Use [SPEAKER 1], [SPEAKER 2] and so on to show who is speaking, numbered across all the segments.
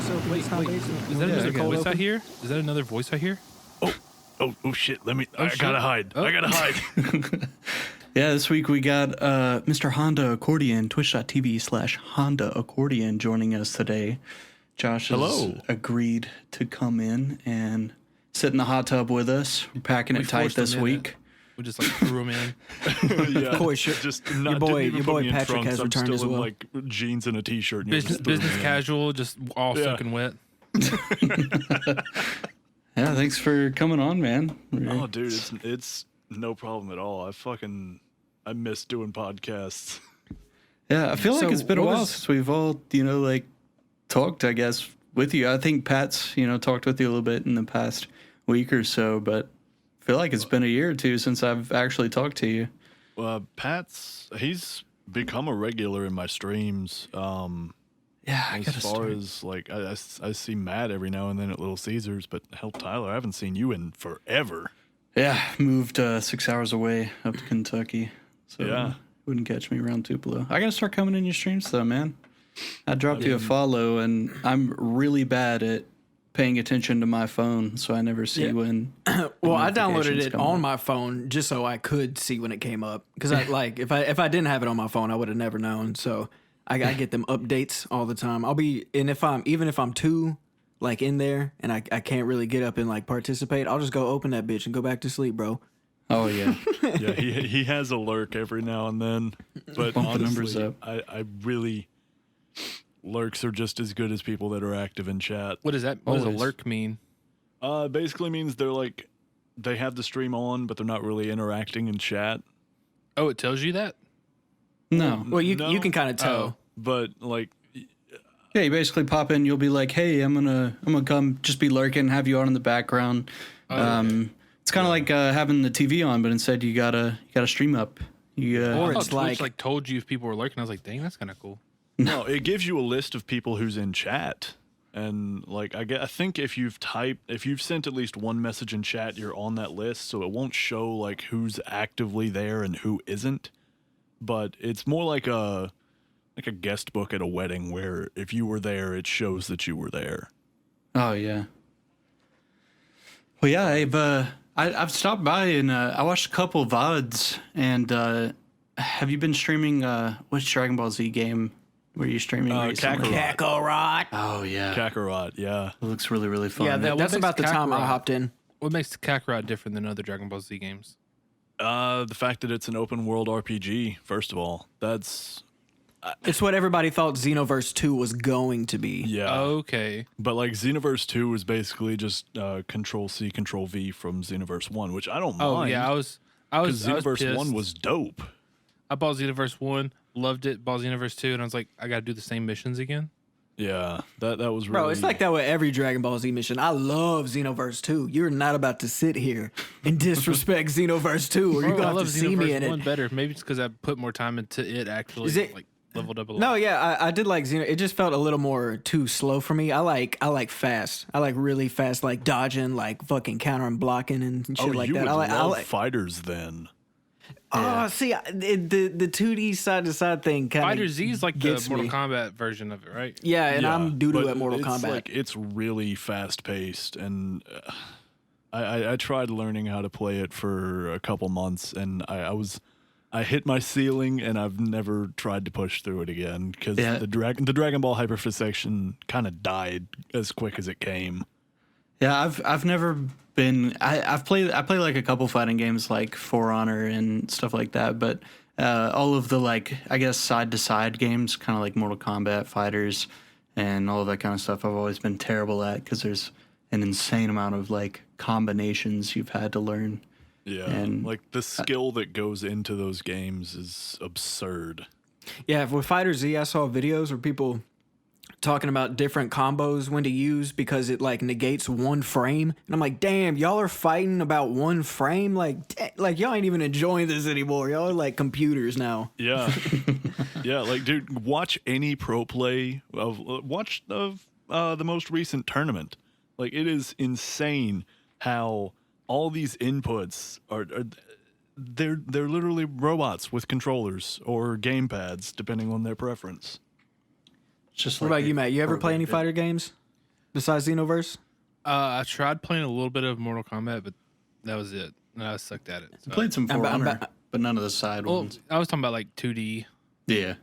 [SPEAKER 1] so
[SPEAKER 2] Wait,
[SPEAKER 1] it's not
[SPEAKER 2] wait.
[SPEAKER 1] based.
[SPEAKER 2] Is that another
[SPEAKER 1] cold
[SPEAKER 2] voice I
[SPEAKER 1] open?
[SPEAKER 2] hear? Is that another voice I hear?
[SPEAKER 3] Oh shit! I
[SPEAKER 2] shit.
[SPEAKER 3] gotta hide.
[SPEAKER 2] Oh.
[SPEAKER 3] I gotta hide.
[SPEAKER 4] Yeah, this week we got Mr. HondaAccordion, twitch.tv/HondaAccordion joining us today. Josh has agreed to come in and sit in the hot tub with us. We're packing it tight
[SPEAKER 2] forced him
[SPEAKER 4] this
[SPEAKER 2] in
[SPEAKER 4] week.
[SPEAKER 2] We just like threw him in.
[SPEAKER 3] Yeah,
[SPEAKER 1] Of course,
[SPEAKER 3] just
[SPEAKER 1] your
[SPEAKER 3] not,
[SPEAKER 1] boy-
[SPEAKER 3] didn't even
[SPEAKER 1] your
[SPEAKER 3] put
[SPEAKER 1] boy
[SPEAKER 3] me in
[SPEAKER 1] Patrick
[SPEAKER 3] trunks.
[SPEAKER 1] has
[SPEAKER 3] I'm
[SPEAKER 1] returned
[SPEAKER 3] still
[SPEAKER 1] as
[SPEAKER 3] in
[SPEAKER 1] well.
[SPEAKER 3] like jeans and a t-shirt. And you
[SPEAKER 2] Business,
[SPEAKER 3] just threw me
[SPEAKER 2] business
[SPEAKER 3] in.
[SPEAKER 2] casual, just all soaking wet.
[SPEAKER 4] Yeah, thanks for coming on, man.
[SPEAKER 3] Oh, dude, it's no problem at all. I miss doing podcasts.
[SPEAKER 4] Yeah, I feel like
[SPEAKER 1] So
[SPEAKER 4] it's been a
[SPEAKER 1] what
[SPEAKER 4] while
[SPEAKER 1] was-
[SPEAKER 4] since we've all, like, talked, I guess, with you. I think Pat's, talked with you a little bit in the past week or so, but I feel like it's been a year or two since I've actually talked to you.
[SPEAKER 3] He's become a regular in my streams.
[SPEAKER 4] Yeah, I
[SPEAKER 3] As
[SPEAKER 4] gotta
[SPEAKER 3] far
[SPEAKER 4] start.
[SPEAKER 3] as like, I see Matt every now and then at Little Caesars, but hell, Tyler, I haven't seen you in forever.
[SPEAKER 4] Yeah, moved 6 hours away up to Kentucky, so
[SPEAKER 3] Yeah.
[SPEAKER 4] wouldn't catch me around Tupelo. I gotta start coming in your streams though, man. I dropped you a follow, and I'm really bad at paying attention to my phone, so I never see when.
[SPEAKER 1] Well, I downloaded
[SPEAKER 4] notifications
[SPEAKER 1] it
[SPEAKER 4] come
[SPEAKER 1] on
[SPEAKER 4] up.
[SPEAKER 1] my phone just so I could see when it came up. Because if I didn't have it on my phone, I would have never known. So I get them updates all the time. Even if I'm too like in there and I can't really get up and like participate, I'll just go open that bitch and go back to sleep, bro.
[SPEAKER 4] Oh yeah,
[SPEAKER 3] Yeah, he has a lurk every now and then, but
[SPEAKER 4] Bump the numbers
[SPEAKER 3] honestly,
[SPEAKER 4] up.
[SPEAKER 3] I really lurks are just as good as people that are active in chat.
[SPEAKER 2] What is that? What does a
[SPEAKER 4] Always.
[SPEAKER 2] lurk mean?
[SPEAKER 3] Basically means they have the stream on, but they're not really interacting in chat.
[SPEAKER 2] Oh, it tells you that?
[SPEAKER 4] no.
[SPEAKER 1] Well, you
[SPEAKER 3] No.
[SPEAKER 1] can kind of tell.
[SPEAKER 2] Oh.
[SPEAKER 3] But like,
[SPEAKER 4] Yeah, you basically pop in. You'll be like, "Hey, I'm gonna come, just be lurking, have you on in the background." It's kind of like having the TV on, but instead you gotta stream up. You
[SPEAKER 1] Or
[SPEAKER 2] Oh,
[SPEAKER 1] it's
[SPEAKER 2] Twitch
[SPEAKER 1] like-
[SPEAKER 2] told you if people were lurking. I was like, dang, that's kind of cool.
[SPEAKER 3] no, it gives you a list of people who's in chat. And like, I think if you've sent at least one message in chat, you're on that list. So it won't show like who's actively there and who isn't. But it's more like a guest book at a wedding where if you were there, it shows that you were there.
[SPEAKER 4] Oh yeah. Well, yeah, I've stopped by and I watched a couple of VODs. And have you been streaming? Which Dragon Ball Z game were you streaming recently?
[SPEAKER 3] Kakarot.
[SPEAKER 1] Kakarot.
[SPEAKER 4] Oh yeah,
[SPEAKER 3] Kakarot, yeah.
[SPEAKER 4] it looks really really fun.
[SPEAKER 1] Yeah,
[SPEAKER 2] what
[SPEAKER 1] that's
[SPEAKER 2] makes
[SPEAKER 1] about the time I
[SPEAKER 2] Kakarot?
[SPEAKER 1] hopped in.
[SPEAKER 2] What makes Kakarot different than other Dragon Ball Z games?
[SPEAKER 3] The fact that it's an open world RPG, first of all, that's
[SPEAKER 1] It's what everybody thought Xenoverse 2 was going to be.
[SPEAKER 3] yeah.
[SPEAKER 2] Okay.
[SPEAKER 3] But like Xenoverse 2 is basically just Control C, Control V from Xenoverse 1, which I don't
[SPEAKER 2] Oh
[SPEAKER 3] mind.
[SPEAKER 2] yeah, I was
[SPEAKER 3] because Xenoverse
[SPEAKER 2] pissed.
[SPEAKER 3] 1 was dope.
[SPEAKER 2] I bought Xenoverse 1, loved it. Bought Xenoverse 2, and I was like, I got to do the same missions again.
[SPEAKER 3] Yeah, that was really.
[SPEAKER 1] Bro, it's like that with every Dragon Ball Z mission. I love Xenoverse 2. You're not about to sit here and disrespect Xenoverse 2, or you're
[SPEAKER 2] Bro, I
[SPEAKER 1] going to
[SPEAKER 2] love
[SPEAKER 1] see me
[SPEAKER 2] Xenoverse
[SPEAKER 1] in
[SPEAKER 2] 1
[SPEAKER 1] it.
[SPEAKER 2] better. Maybe it's because I put more time into it actually.
[SPEAKER 1] Is it-
[SPEAKER 2] like leveled up a lot?
[SPEAKER 1] No, yeah, I did like Xeno. It just felt a little more too slow for me. I like fast. I like really fast, like dodging, like fucking counter and blocking and shit
[SPEAKER 3] oh,
[SPEAKER 1] like
[SPEAKER 3] you
[SPEAKER 1] that.
[SPEAKER 3] would
[SPEAKER 1] I
[SPEAKER 3] love
[SPEAKER 1] like.
[SPEAKER 3] fighters then.
[SPEAKER 1] Oh, see, the 2D side to side thing kind of
[SPEAKER 2] Fighter Z is like the
[SPEAKER 1] gets
[SPEAKER 2] Mortal
[SPEAKER 1] me.
[SPEAKER 2] Kombat version of it, right?
[SPEAKER 1] Yeah, and
[SPEAKER 3] Yeah,
[SPEAKER 1] I'm doo-doo
[SPEAKER 3] but
[SPEAKER 1] at Mortal
[SPEAKER 3] it's
[SPEAKER 1] Kombat.
[SPEAKER 3] Like, it's really fast paced, and I tried learning how to play it for a couple months, and I hit my ceiling, and I've never tried to push through it again because
[SPEAKER 4] Yeah.
[SPEAKER 3] the Dragon Ball Hyperfixation kind of died as quick as it came.
[SPEAKER 4] Yeah, I've never been. I play like a couple fighting games like For Honor and stuff like that, but all of the like I guess side to side games, kind of like Mortal Kombat Fighters and all of that kind of stuff, I've always been terrible at because there's an insane amount of like combinations you've had to learn.
[SPEAKER 3] Yeah,
[SPEAKER 4] And-
[SPEAKER 3] like the skill that goes into those games is absurd.
[SPEAKER 1] Yeah, with Fighter Z, I saw videos where people talking about different combos when to use because it like negates one frame, and I'm like, damn, y'all are fighting about one frame, like y'all ain't even enjoying this anymore. Y'all are like computers now.
[SPEAKER 3] Yeah, yeah. Like, dude, watch any pro play of the most recent tournament. Like, it is insane how all these inputs are they're literally robots with controllers or gamepads, depending on their preference.
[SPEAKER 4] It's just
[SPEAKER 1] What
[SPEAKER 4] like
[SPEAKER 1] about you, Matt? You ever play any fighter games? besides Xenoverse?
[SPEAKER 2] I tried playing a little bit of Mortal Kombat, but that was it. And I sucked at it. So.
[SPEAKER 4] I played some For Honor, but none of the side
[SPEAKER 2] Well,
[SPEAKER 4] ones.
[SPEAKER 2] I was talking about like 2D.
[SPEAKER 4] Yeah.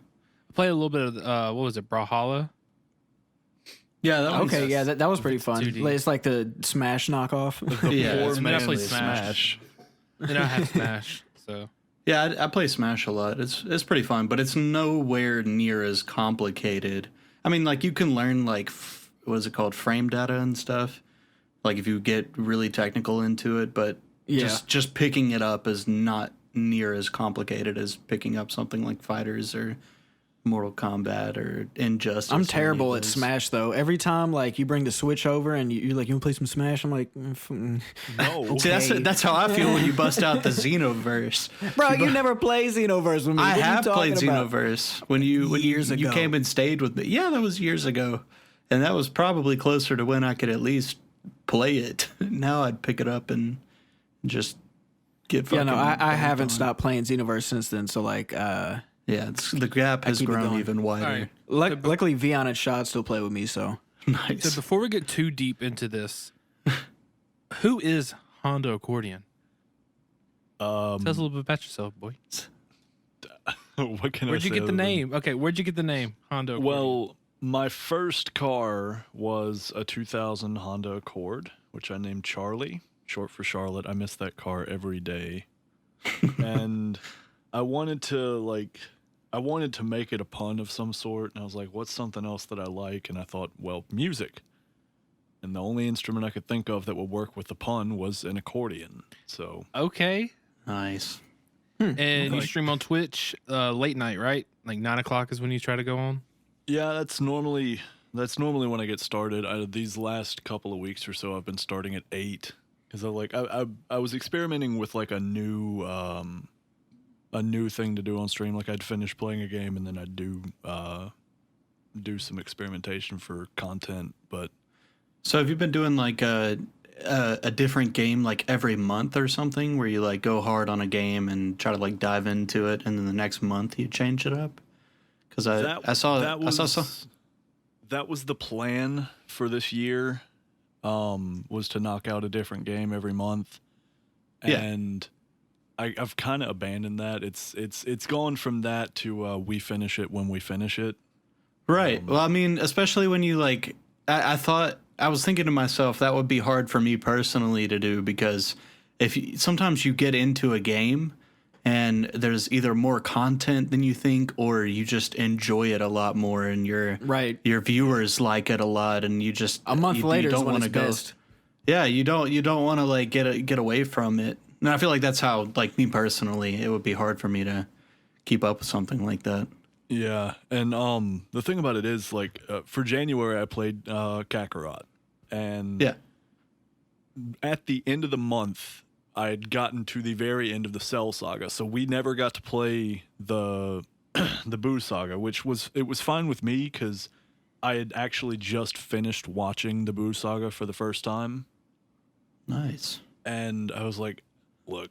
[SPEAKER 2] I played a little bit of what was it, Brawlhalla?
[SPEAKER 4] Yeah, that one's
[SPEAKER 1] Okay, yeah, that was pretty fun.
[SPEAKER 2] 2D.
[SPEAKER 1] It's like the Smash knockoff.
[SPEAKER 4] Yeah,
[SPEAKER 3] Poor
[SPEAKER 4] it's
[SPEAKER 2] I mean, I played
[SPEAKER 3] manly
[SPEAKER 2] Smash. And I have Smash, so
[SPEAKER 4] Yeah, I play Smash a lot. It's pretty fun, but it's nowhere near as complicated. I mean, like you can learn like what is it called, frame data and stuff. Like if you get really technical into it, but just picking it up is not near as complicated as picking up something like Fighters or Mortal Kombat or Injustice.
[SPEAKER 1] I'm terrible at Smash though. Every time like you bring the Switch over and you're like, you want to play some Smash? I'm like,
[SPEAKER 3] No.
[SPEAKER 4] See, that's how I feel when you bust out the Xenoverse.
[SPEAKER 1] bro, you never play Xenoverse with me.
[SPEAKER 4] I
[SPEAKER 1] What are you
[SPEAKER 4] have played
[SPEAKER 1] talking about?
[SPEAKER 4] Xenoverse when you
[SPEAKER 1] Years
[SPEAKER 4] you
[SPEAKER 1] ago.
[SPEAKER 4] came and stayed with me. Yeah, that was years ago, and that was probably closer to when I could at least play it. Now I'd pick it up and just get fucking.
[SPEAKER 1] Yeah, no, I
[SPEAKER 4] dunked
[SPEAKER 1] haven't
[SPEAKER 4] on.
[SPEAKER 1] stopped playing Xenoverse since then. So like,
[SPEAKER 4] Yeah, the gap has
[SPEAKER 1] keep it
[SPEAKER 4] grown
[SPEAKER 1] going.
[SPEAKER 4] even wider.
[SPEAKER 2] all right.
[SPEAKER 1] luckily Vion and Shad still play with me. So
[SPEAKER 4] Nice.
[SPEAKER 2] So before we get too deep into this, who is HondaAccordion? Tell us a little bit about yourself, boy.
[SPEAKER 3] What can I
[SPEAKER 2] Where'd you
[SPEAKER 3] say
[SPEAKER 2] get the
[SPEAKER 3] other than-
[SPEAKER 2] name? Okay, where'd you get the name HondaAccordion?
[SPEAKER 3] Well, my first car was a 2000 Honda Accord, which I named Charlie, short for Charlotte. I miss that car every day. And I wanted to make it a pun of some sort, and I was like, what's something else that I like? And I thought, well, music. And the only instrument I could think of that would work with the pun was an accordion. So
[SPEAKER 2] okay,
[SPEAKER 4] Nice.
[SPEAKER 2] and you stream on Twitch late night, right? Like 9 o'clock is when you try to go on.
[SPEAKER 3] yeah, that's normally when I get started. These last couple of weeks or so, I've been starting at 8 because I was experimenting with like a new thing to do on stream. Like I'd finish playing a game and then I'd do some experimentation for content. But
[SPEAKER 4] So have you been doing like a different game like every month or something, where you like go hard on a game and try to like dive into it, and then the next month you change it up? Because I saw some.
[SPEAKER 3] that was the plan for this year. Was to knock out a different game every month,
[SPEAKER 4] Yeah.
[SPEAKER 3] and I've kind of abandoned that. It's gone from that to we finish it when we finish it.
[SPEAKER 4] Right. Well, I mean, especially when you like, I was thinking to myself that would be hard for me personally to do, because sometimes you get into a game and there's either more content than you think, or you just enjoy it a lot more, and your viewers like it a lot, and you just
[SPEAKER 1] a month later
[SPEAKER 4] you
[SPEAKER 1] is
[SPEAKER 4] don't
[SPEAKER 1] when
[SPEAKER 4] want
[SPEAKER 1] it's
[SPEAKER 4] to go.
[SPEAKER 1] best.
[SPEAKER 4] Yeah, you don't want to like get away from it. And I feel like that's how, like, me personally, it would be hard for me to keep up with something like that.
[SPEAKER 3] Yeah, and the thing about it is, like, for January I played Kakarot, and
[SPEAKER 4] Yeah.
[SPEAKER 3] at the end of the month I had gotten to the very end of the Cell Saga, so we never got to play the the Boo Saga, which was fine with me because I had actually just finished watching the Boo Saga for the first time,
[SPEAKER 4] Nice.
[SPEAKER 3] and I was like, look,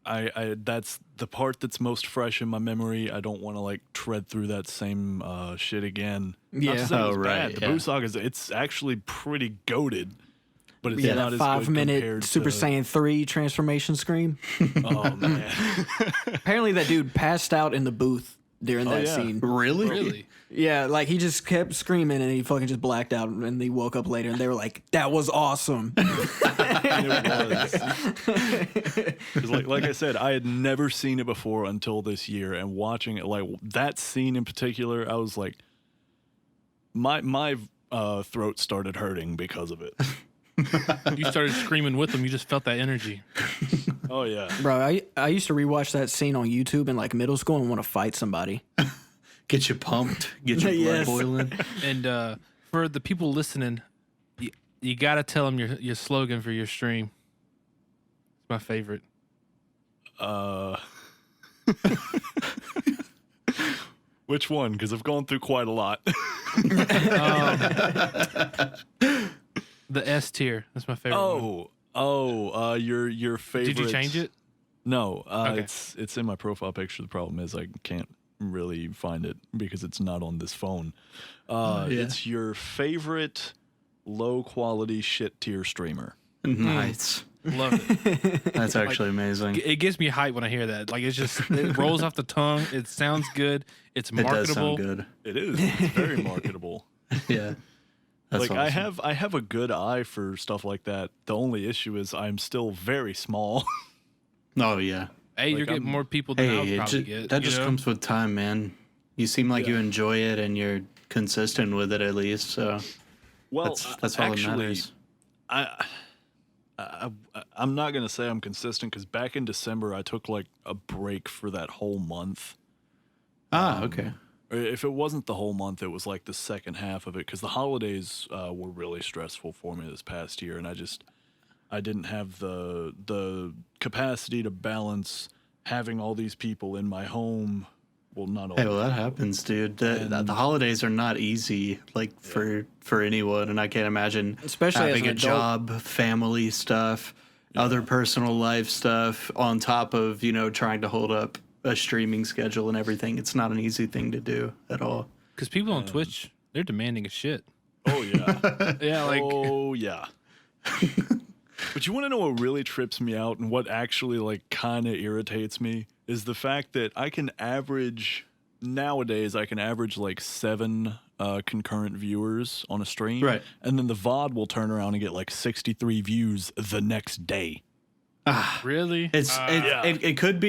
[SPEAKER 3] I that's the part that's most fresh in my memory. I don't want to like tread through that same shit again. Not
[SPEAKER 1] Yeah.
[SPEAKER 3] to say it was
[SPEAKER 4] Oh, right,
[SPEAKER 3] bad. The
[SPEAKER 4] yeah.
[SPEAKER 3] Boo Saga it's actually pretty goated, but it's
[SPEAKER 1] Yeah,
[SPEAKER 3] not
[SPEAKER 1] that
[SPEAKER 3] as good
[SPEAKER 1] 5-minute
[SPEAKER 3] compared
[SPEAKER 1] Super
[SPEAKER 3] to,
[SPEAKER 1] Saiyan 3 transformation scream.
[SPEAKER 3] Oh man,
[SPEAKER 1] Apparently that dude passed out in the booth during that
[SPEAKER 3] yeah.
[SPEAKER 1] scene.
[SPEAKER 4] Really?
[SPEAKER 2] Really?
[SPEAKER 1] Yeah, like he just kept screaming and he fucking just blacked out, and he woke up later and they were like, that was awesome.
[SPEAKER 3] it was. 'Cause like I said, I had never seen it before until this year, and watching it, like that scene in particular, I was like, my throat started hurting because of it.
[SPEAKER 2] You started screaming with them. You just felt that energy.
[SPEAKER 3] Oh yeah.
[SPEAKER 1] Bro, I used to rewatch that scene on YouTube in like middle school and want to fight somebody.
[SPEAKER 4] Get you pumped. Get your blood
[SPEAKER 1] Yes.
[SPEAKER 4] boiling.
[SPEAKER 2] And for the people listening, you got to tell them your slogan for your stream. It's my favorite.
[SPEAKER 3] Which one? Because I've gone through quite a lot.
[SPEAKER 2] The S tier. That's my favorite. one.
[SPEAKER 3] Your favorite.
[SPEAKER 2] Did you change it?
[SPEAKER 3] No,
[SPEAKER 2] Okay.
[SPEAKER 3] it's in my profile picture. The problem is I can't really find it because it's not on this phone.
[SPEAKER 4] Yeah.
[SPEAKER 3] It's your favorite low quality shit tier streamer.
[SPEAKER 4] Nice.
[SPEAKER 2] Love it.
[SPEAKER 4] That's actually amazing.
[SPEAKER 2] It gets me hyped when I hear that. Like it rolls off the tongue. It sounds good. It's
[SPEAKER 4] It
[SPEAKER 2] marketable.
[SPEAKER 4] does sound good.
[SPEAKER 3] It is. It's very marketable.
[SPEAKER 4] Yeah. That's
[SPEAKER 3] Like
[SPEAKER 4] awesome.
[SPEAKER 3] I have a good eye for stuff like that. The only issue is I'm still very small.
[SPEAKER 4] Oh yeah.
[SPEAKER 2] Hey, you're
[SPEAKER 3] Like,
[SPEAKER 2] getting more people than I would
[SPEAKER 4] Hey,
[SPEAKER 2] probably get.
[SPEAKER 4] that
[SPEAKER 2] you
[SPEAKER 4] just
[SPEAKER 2] know?
[SPEAKER 4] comes with time, man. You seem like you
[SPEAKER 3] Yeah.
[SPEAKER 4] enjoy it and you're consistent with it at least. So
[SPEAKER 3] Well,
[SPEAKER 4] that's all
[SPEAKER 3] actually,
[SPEAKER 4] that matters.
[SPEAKER 3] I'm not gonna say I'm consistent because back in December I took like a break for that whole month.
[SPEAKER 4] Okay.
[SPEAKER 3] Or if it wasn't the whole month, it was like the second half of it because the holidays were really stressful for me this past year, and I didn't have the capacity to balance having all these people in my home. Well, not all.
[SPEAKER 4] Hey, well, that happens, dude. The holidays are not easy, like for anyone, and I can't imagine
[SPEAKER 1] Especially as
[SPEAKER 4] having
[SPEAKER 1] an
[SPEAKER 4] a
[SPEAKER 1] adult.
[SPEAKER 4] job, family stuff, other personal life stuff, on top of trying to hold up a streaming schedule and everything. It's not an easy thing to do at all.
[SPEAKER 2] Because people on Twitch, they're demanding as shit.
[SPEAKER 3] Oh yeah.
[SPEAKER 2] Yeah, like
[SPEAKER 3] Oh yeah. But you want to know what really trips me out and what actually like kind of irritates me is the fact that I can average like 7 concurrent viewers on a stream,
[SPEAKER 4] Right.
[SPEAKER 3] and then the VOD will turn around and get like 63 views the next day.
[SPEAKER 2] really.
[SPEAKER 4] It could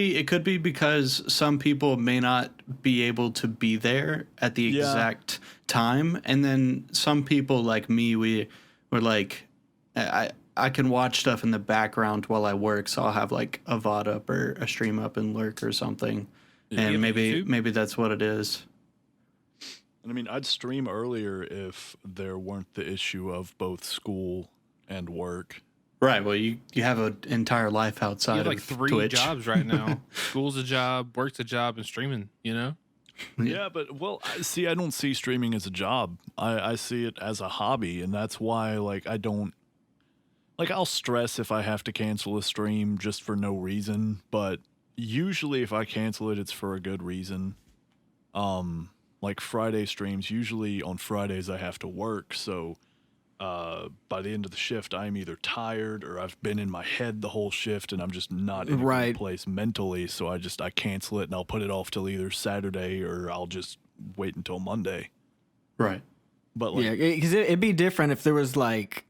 [SPEAKER 4] be because some people may not be able to be there at the
[SPEAKER 3] Yeah.
[SPEAKER 4] exact time, and then some people like me, we're like, I can watch stuff in the background while I work, so I'll have like a VOD up or a stream up and lurk or something,
[SPEAKER 2] Yeah,
[SPEAKER 4] and
[SPEAKER 2] but YouTube?
[SPEAKER 4] maybe that's what it is.
[SPEAKER 3] And I mean, I'd stream earlier if there weren't the issue of both school and work.
[SPEAKER 4] Right. Well, you have an entire life
[SPEAKER 2] You
[SPEAKER 4] outside
[SPEAKER 2] have like
[SPEAKER 4] of
[SPEAKER 2] 3
[SPEAKER 4] Twitch.
[SPEAKER 2] jobs right now. School's a job, work's a job, and streaming. You know.
[SPEAKER 3] Yeah, but I don't see streaming as a job. I see it as a hobby, and that's why like I don't like I'll stress if I have to cancel a stream just for no reason, but usually if I cancel it it's for a good reason. Like Friday streams, usually on Fridays I have to work, so by the end of the shift I'm either tired or I've been in my head the whole shift and I'm just not in a
[SPEAKER 1] Right.
[SPEAKER 3] good place mentally, so I cancel it and I'll put it off till either Saturday or I'll just wait until Monday.
[SPEAKER 4] Right.
[SPEAKER 3] But like
[SPEAKER 1] Yeah, because it'd be different if there was like,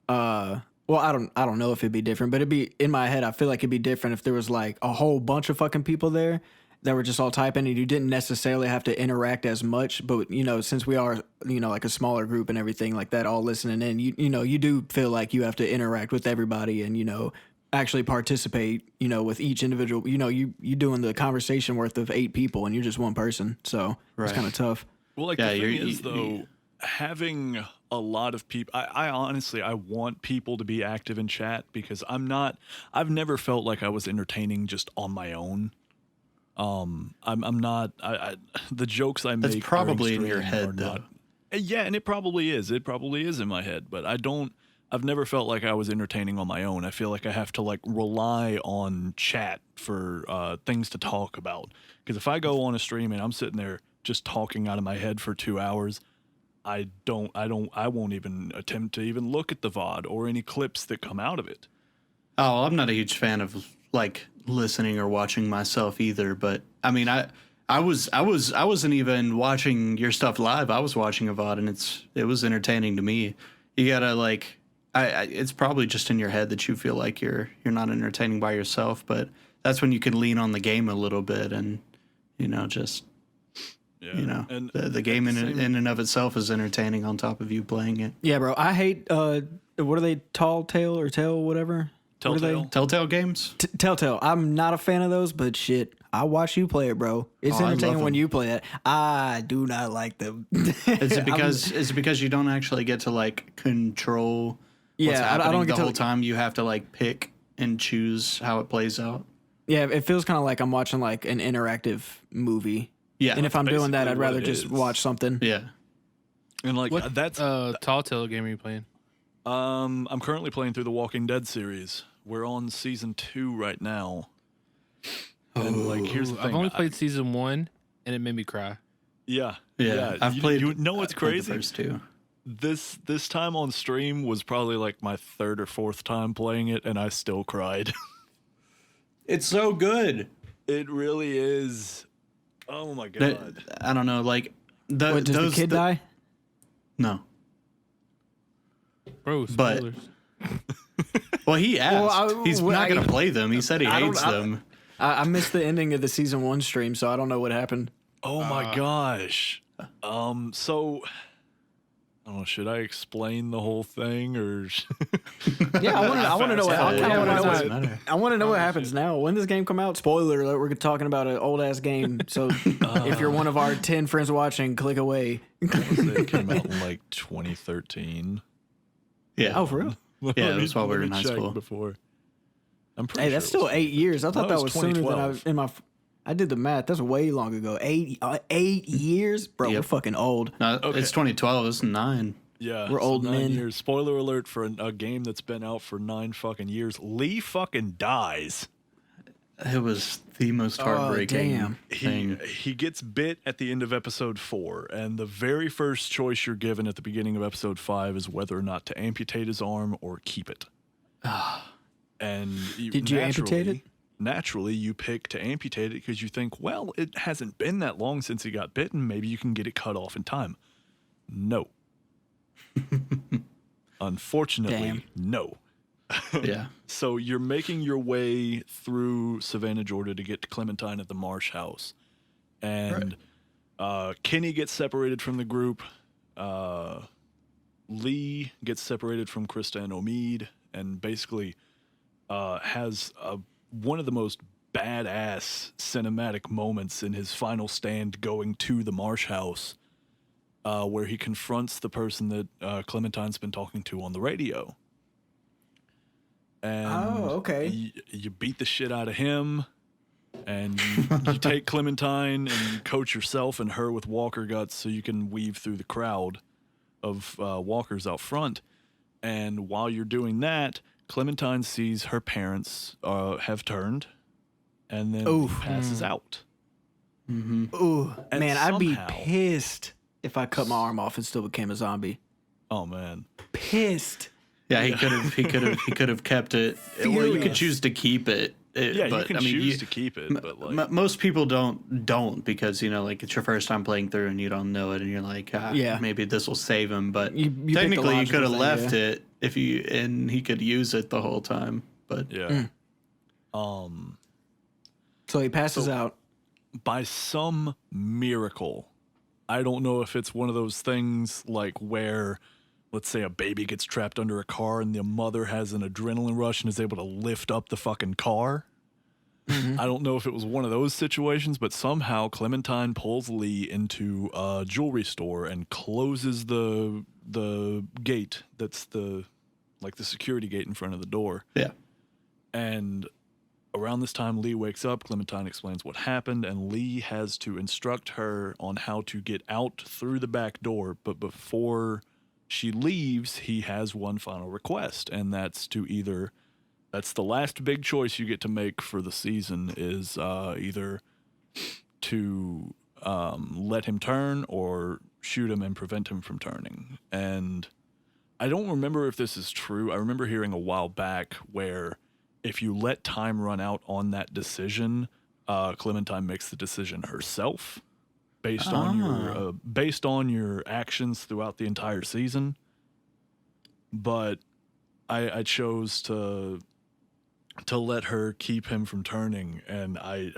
[SPEAKER 1] well, I don't know if it'd be different, but it'd be in my head. I feel like it'd be different if there was like a whole bunch of fucking people there that were just all typing, and you didn't necessarily have to interact as much. But since we are like a smaller group and everything like that, all listening in, you do feel like you have to interact with everybody and actually participate. With each individual. You doing the conversation worth of 8 people, and you're just one person, so it's
[SPEAKER 4] Right.
[SPEAKER 1] kind of tough.
[SPEAKER 3] Well, like
[SPEAKER 4] Yeah,
[SPEAKER 3] the thing
[SPEAKER 4] you're-
[SPEAKER 3] is, though, having a lot of people, I honestly, I want people to be active in chat because I've never felt like I was entertaining just on my own. I'm not, the jokes I make.
[SPEAKER 4] That's probably
[SPEAKER 3] during
[SPEAKER 4] in your
[SPEAKER 3] stream
[SPEAKER 4] head,
[SPEAKER 3] are
[SPEAKER 4] though.
[SPEAKER 3] not- Yeah, and it probably is. It probably is in my head, but I've never felt like I was entertaining on my own. I feel like I have to like rely on chat for things to talk about. Because if I go on a stream and I'm sitting there just talking out of my head for 2 hours, I won't even attempt to even look at the VOD or any clips that come out of it.
[SPEAKER 4] Oh, I'm not a huge fan of like listening or watching myself either. But I mean, I wasn't even watching your stuff live. I was watching a VOD, and it was entertaining to me. You gotta like, it's probably just in your head that you feel like you're not entertaining by yourself. But that's when you can lean on the game a little bit, and just
[SPEAKER 3] Yeah. And
[SPEAKER 4] the game
[SPEAKER 3] at the
[SPEAKER 4] in and of itself is entertaining on top of you playing it.
[SPEAKER 1] Yeah, bro. I hate what are they? Tall Tale or Tale whatever. What are they?
[SPEAKER 3] Telltale.
[SPEAKER 4] Telltale Games.
[SPEAKER 1] Telltale. I'm not a fan of those, but shit, I watch you play it, bro. It's
[SPEAKER 4] Oh, I love
[SPEAKER 1] entertaining when
[SPEAKER 4] them.
[SPEAKER 1] you play it. I do not like them.
[SPEAKER 4] Is it because you don't actually get to like control what's
[SPEAKER 1] Yeah, I
[SPEAKER 4] happening
[SPEAKER 1] don't get
[SPEAKER 4] the
[SPEAKER 1] to-
[SPEAKER 4] whole time? You have to like pick and choose how it plays out.
[SPEAKER 1] Yeah, it feels kind of like I'm watching like an interactive movie.
[SPEAKER 4] Yeah.
[SPEAKER 1] And if I'm doing that,
[SPEAKER 3] basically
[SPEAKER 1] I'd
[SPEAKER 3] what
[SPEAKER 1] rather
[SPEAKER 3] it
[SPEAKER 1] just
[SPEAKER 3] is.
[SPEAKER 1] watch something.
[SPEAKER 4] Yeah.
[SPEAKER 3] And like
[SPEAKER 2] What
[SPEAKER 3] that's
[SPEAKER 2] Tall Tale game are you playing?
[SPEAKER 3] I'm currently playing through the Walking Dead series. We're on season 2 right now. And like here's the thing.
[SPEAKER 2] I've only played season 1, and it made me cry.
[SPEAKER 3] Yeah.
[SPEAKER 4] Yeah. I've played.
[SPEAKER 3] You know what's
[SPEAKER 4] I've played
[SPEAKER 3] crazy?
[SPEAKER 4] The first two.
[SPEAKER 3] This time on stream was probably like my third or fourth time playing it, and I still cried.
[SPEAKER 4] It's so good.
[SPEAKER 3] It really is. Oh my god!
[SPEAKER 4] I don't know, like
[SPEAKER 1] What, does the kid die?
[SPEAKER 4] No.
[SPEAKER 2] Bro,
[SPEAKER 4] But-
[SPEAKER 2] spoilers.
[SPEAKER 4] Well, he asked. He's
[SPEAKER 1] well,
[SPEAKER 4] not going to play them. He said he hates them.
[SPEAKER 1] I missed the ending of the season 1 stream, so I don't know what happened.
[SPEAKER 3] Oh my gosh. So I don't know. Should I explain the whole thing or?
[SPEAKER 1] Yeah, I want to know what.
[SPEAKER 4] Doesn't matter.
[SPEAKER 1] I want to know what happens now. When does this game come out? Spoiler alert: we're talking about an old ass game. So if you're one of our 10 friends watching, click away.
[SPEAKER 3] It came out in like 2013.
[SPEAKER 4] Yeah.
[SPEAKER 1] Oh, for real?
[SPEAKER 4] Yeah, that's while we were in high
[SPEAKER 3] check
[SPEAKER 4] school.
[SPEAKER 3] Before. I'm pretty
[SPEAKER 1] Hey,
[SPEAKER 3] sure
[SPEAKER 1] that's
[SPEAKER 3] it
[SPEAKER 1] still
[SPEAKER 3] was
[SPEAKER 1] 8 years. I thought
[SPEAKER 3] That
[SPEAKER 1] that
[SPEAKER 3] was
[SPEAKER 1] was sooner than
[SPEAKER 3] 2012.
[SPEAKER 1] I did the math. That's way long ago. 8 years, bro. We're
[SPEAKER 4] Yep.
[SPEAKER 1] fucking old.
[SPEAKER 4] No,
[SPEAKER 3] Okay.
[SPEAKER 4] It's 2012. It's 9.
[SPEAKER 3] Yeah,
[SPEAKER 1] We're old
[SPEAKER 3] 9
[SPEAKER 1] men.
[SPEAKER 3] years. Spoiler alert for a game that's been out for 9 fucking years. Lee fucking dies.
[SPEAKER 4] It was the most heartbreaking
[SPEAKER 1] damn.
[SPEAKER 4] thing.
[SPEAKER 3] He gets bit at the end of episode 4, and the very first choice you're given at the beginning of episode 5 is whether or not to amputate his arm or keep it. And
[SPEAKER 1] Did you amputate it?
[SPEAKER 3] Naturally, you pick to amputate it because you think, well, it hasn't been that long since he got bitten. Maybe you can get it cut off in time. No. Unfortunately,
[SPEAKER 1] Damn.
[SPEAKER 3] no.
[SPEAKER 4] Yeah.
[SPEAKER 3] So you're making your way through Savannah, Georgia to get to Clementine at the Marsh house. And Kenny gets separated from the group. Lee gets separated from Krista and Omid and basically has one of the most badass cinematic moments in his final stand going to the Marsh house where he confronts the person that Clementine's been talking to on the radio. And
[SPEAKER 1] okay.
[SPEAKER 3] you beat the shit out of him, and you take Clementine and you coach yourself and her with walker guts so you can weave through the crowd of walkers out front. And while you're doing that, Clementine sees her parents have turned, and then passes out.
[SPEAKER 1] Ooh,
[SPEAKER 3] And
[SPEAKER 1] man, I'd be
[SPEAKER 3] somehow-
[SPEAKER 1] pissed if I cut my arm off and still became a zombie.
[SPEAKER 3] Oh man.
[SPEAKER 1] Pissed.
[SPEAKER 4] Yeah, he could have kept it. Or you could
[SPEAKER 1] Furious.
[SPEAKER 4] choose to keep it.
[SPEAKER 3] Yeah,
[SPEAKER 4] but,
[SPEAKER 3] you can
[SPEAKER 4] I mean,
[SPEAKER 3] choose to keep it, but like,
[SPEAKER 4] most people don't because like it's your first time playing through and you don't know it and you're like
[SPEAKER 1] Yeah.
[SPEAKER 4] maybe this will save him, but
[SPEAKER 1] You picked the
[SPEAKER 4] technically you
[SPEAKER 1] logical
[SPEAKER 4] could have
[SPEAKER 1] thing,
[SPEAKER 4] left
[SPEAKER 1] yeah.
[SPEAKER 4] it if you and he could use it the whole time, but
[SPEAKER 3] yeah.
[SPEAKER 1] So he passes out.
[SPEAKER 3] By some miracle, I don't know if it's one of those things like where, let's say, a baby gets trapped under a car and the mother has an adrenaline rush and is able to lift up the fucking car. I don't know if it was one of those situations, but somehow Clementine pulls Lee into a jewelry store and closes the gate that's the security gate in front of the door.
[SPEAKER 4] yeah.
[SPEAKER 3] And around this time, Lee wakes up. Clementine explains what happened, and Lee has to instruct her on how to get out through the back door. But before she leaves, he has one final request, and that's that's the last big choice you get to make for the season is either to let him turn or shoot him and prevent him from turning. And I don't remember if this is true. I remember hearing a while back where if you let time run out on that decision, Clementine makes the decision herself based on your actions throughout the entire season. But I chose to let her keep him from turning, and I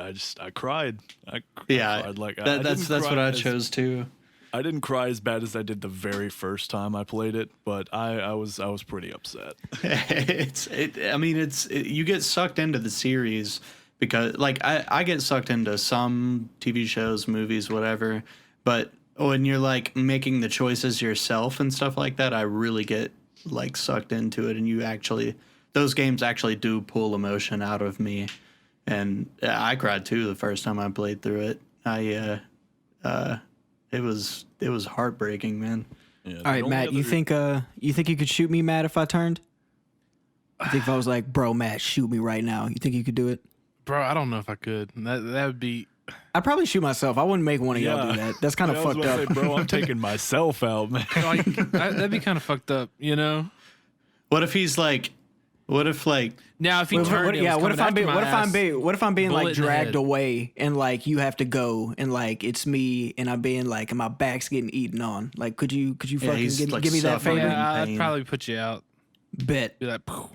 [SPEAKER 3] cried. I cried. Like
[SPEAKER 4] That's what I chose too.
[SPEAKER 3] I didn't cry as bad as I did the very first time I played it, but I was pretty upset.
[SPEAKER 4] You get sucked into the series because like I get sucked into some TV shows, movies, whatever, but when you're like making the choices yourself and stuff like that, I really get like sucked into it, and those games actually do pull emotion out of me. And I cried too the first time I played through it. It was heartbreaking, man.
[SPEAKER 3] Yeah,
[SPEAKER 1] All right, Matt, you think you could shoot me, Matt, if I turned? I think if I was like, bro, Matt, shoot me right now, you think you could do it?
[SPEAKER 2] Bro, I don't know if I could. That would be
[SPEAKER 1] I'd probably shoot myself. I wouldn't make one of y'all do that. That's kind of
[SPEAKER 3] I was
[SPEAKER 1] fucked
[SPEAKER 3] about
[SPEAKER 1] up.
[SPEAKER 3] to say, bro, I'm taking myself out, man.
[SPEAKER 2] Like that'd be kind of fucked up, you know.
[SPEAKER 4] What if he's like? What if like?
[SPEAKER 2] Now if he turned,
[SPEAKER 1] What if I'm being like
[SPEAKER 2] bullet in the
[SPEAKER 1] dragged
[SPEAKER 2] head.
[SPEAKER 1] away and like you have to go and like it's me and I'm being like and my back's getting eaten on? Like, could you fucking
[SPEAKER 4] he's, like,
[SPEAKER 1] give me that
[SPEAKER 4] suffering.
[SPEAKER 1] favor?
[SPEAKER 2] Yeah, I'd
[SPEAKER 4] pain.
[SPEAKER 2] probably put you out.
[SPEAKER 1] Bet.
[SPEAKER 2] Be like, "Poof."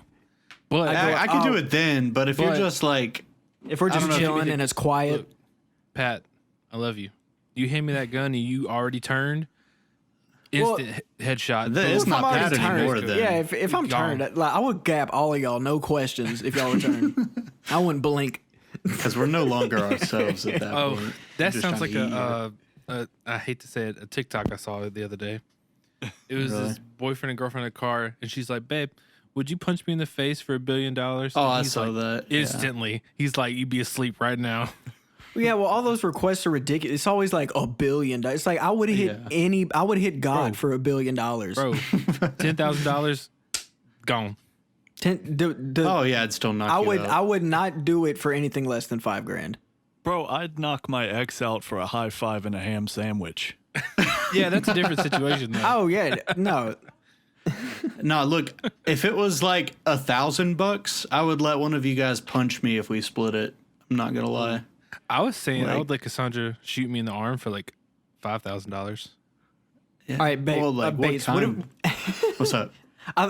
[SPEAKER 2] But
[SPEAKER 4] I could do it then, but if you're
[SPEAKER 2] but-
[SPEAKER 4] just like,
[SPEAKER 1] If we're
[SPEAKER 4] I don't
[SPEAKER 1] just
[SPEAKER 4] know if you
[SPEAKER 1] chilling
[SPEAKER 2] could-
[SPEAKER 1] and it's quiet,
[SPEAKER 2] Look, Pat, I love you. You hand me that gun and you already turned. Instant headshot.
[SPEAKER 4] It's
[SPEAKER 2] Boom.
[SPEAKER 4] not
[SPEAKER 1] I'm already
[SPEAKER 4] Pat anymore
[SPEAKER 1] turned.
[SPEAKER 4] then.
[SPEAKER 1] Yeah, if I'm
[SPEAKER 2] Gone.
[SPEAKER 1] turned, like, I would gap all of y'all, no questions. If y'all were turned, I wouldn't blink.
[SPEAKER 4] because we're no longer ourselves at that
[SPEAKER 2] Oh,
[SPEAKER 4] point.
[SPEAKER 2] that
[SPEAKER 4] Just
[SPEAKER 2] sounds
[SPEAKER 4] trying
[SPEAKER 2] like
[SPEAKER 4] to eat
[SPEAKER 2] a I hate to say it, a TikTok I saw the other day. It was
[SPEAKER 4] Really?
[SPEAKER 2] this boyfriend and girlfriend in a car, and she's like, "Babe, would you punch me in the face for $1 billion?"
[SPEAKER 4] Oh,
[SPEAKER 2] And
[SPEAKER 4] I
[SPEAKER 2] he's
[SPEAKER 4] saw
[SPEAKER 2] like,
[SPEAKER 4] that. Yeah.
[SPEAKER 2] instantly. He's like, "You'd be asleep right now."
[SPEAKER 1] Yeah, well, all those requests are ridiculous. It's always like $1 billion. It's like I would hit I would hit God
[SPEAKER 2] Bro.
[SPEAKER 1] for $1 billion,
[SPEAKER 2] Bro, $10,000 gone.
[SPEAKER 4] Oh yeah, I'd still knock you out.
[SPEAKER 1] I would not do it for anything less than $5,000.
[SPEAKER 3] Bro, I'd knock my ex out for a high five and a ham sandwich.
[SPEAKER 2] Yeah, that's a different situation though.
[SPEAKER 1] Oh yeah, no.
[SPEAKER 4] No, look, if it was like $1,000, I would let one of you guys punch me if we split it. I'm not gonna lie.
[SPEAKER 2] I was saying I
[SPEAKER 4] Like-
[SPEAKER 2] would let Cassandra shoot me in the arm for like $5,000.
[SPEAKER 4] Yeah.
[SPEAKER 1] All right,
[SPEAKER 4] well, like what
[SPEAKER 1] Bates, what
[SPEAKER 4] kind? What's up?